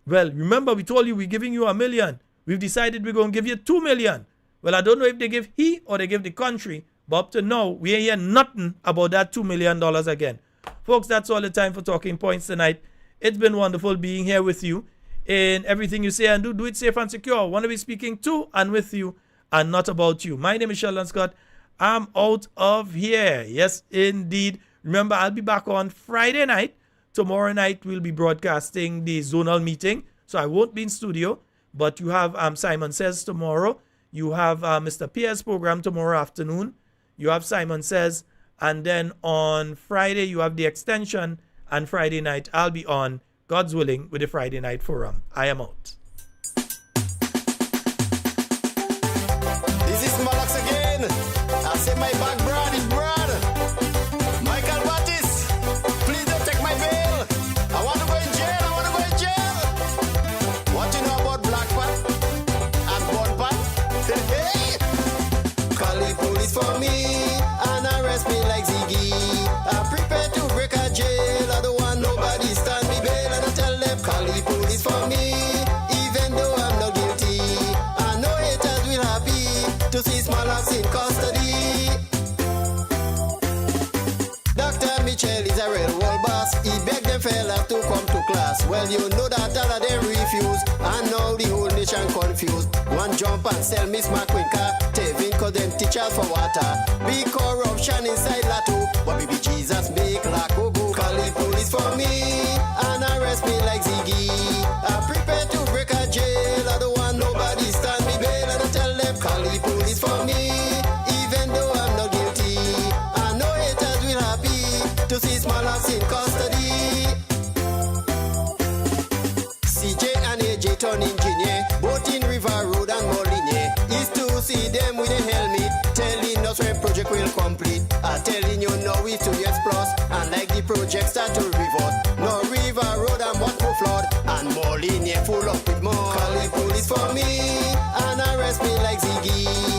well, remember we told you we're giving you $1 million. We've decided we're going to give you $2 million. Well, I don't know if they give he or they give the country, but up to now, we ain't hear nothing about that $2 million again. Folks, that's all the time for Talking Points tonight. It's been wonderful being here with you. In everything you say and do it safe and secure. I want to be speaking to and with you and not about you. My name is Sheldon Scott. I'm out of here. Yes, indeed. Remember, I'll be back on Friday night. Tomorrow night, we'll be broadcasting the zonal meeting. So I won't be in studio, but you have Simon Says tomorrow. You have Mr. Pierre's program tomorrow afternoon. You have Simon Says. And then on Friday, you have the extension. And Friday night, I'll be on, God's willing, with the Friday Night Forum. I am out. This is Malax again. I say my back broad is broad. Michael Battis, please don't take my bail. I want to go in jail. I want to go in jail. What you know about Black Pat and Bun Pat? Hey, call the police for me and arrest me like Ziggy. I prepare to break a jail. I don't want nobody stand me bail, and I tell them call the police for me, even though I'm not guilty. I know haters will happy to see Smallocks in custody. Dr. Mitchell is a real world boss. He begged them fellas to come to class. Well, you know that all of them refuse, and now the whole nation confused. One jump and sell Miss McQuinca, Tevin cause them teachers for water. Be corruption inside Latu, but maybe Jesus make Lako go. Call the police for me and arrest me like Ziggy. I prepare to break a jail. I don't want nobody stand me bail, and I tell them call the police for me, even though I'm not guilty. I know haters will happy to see Smallocks in custody. CJ and AJ turn engineer, both in River Road and Molinier. Is to see them with a helmet, telling us when project will complete. I'm telling you now it's 2 years plus, and like the project start to revolt. No River Road and what more flood, and Molinier full up with more. Call the police for me and arrest me like Ziggy.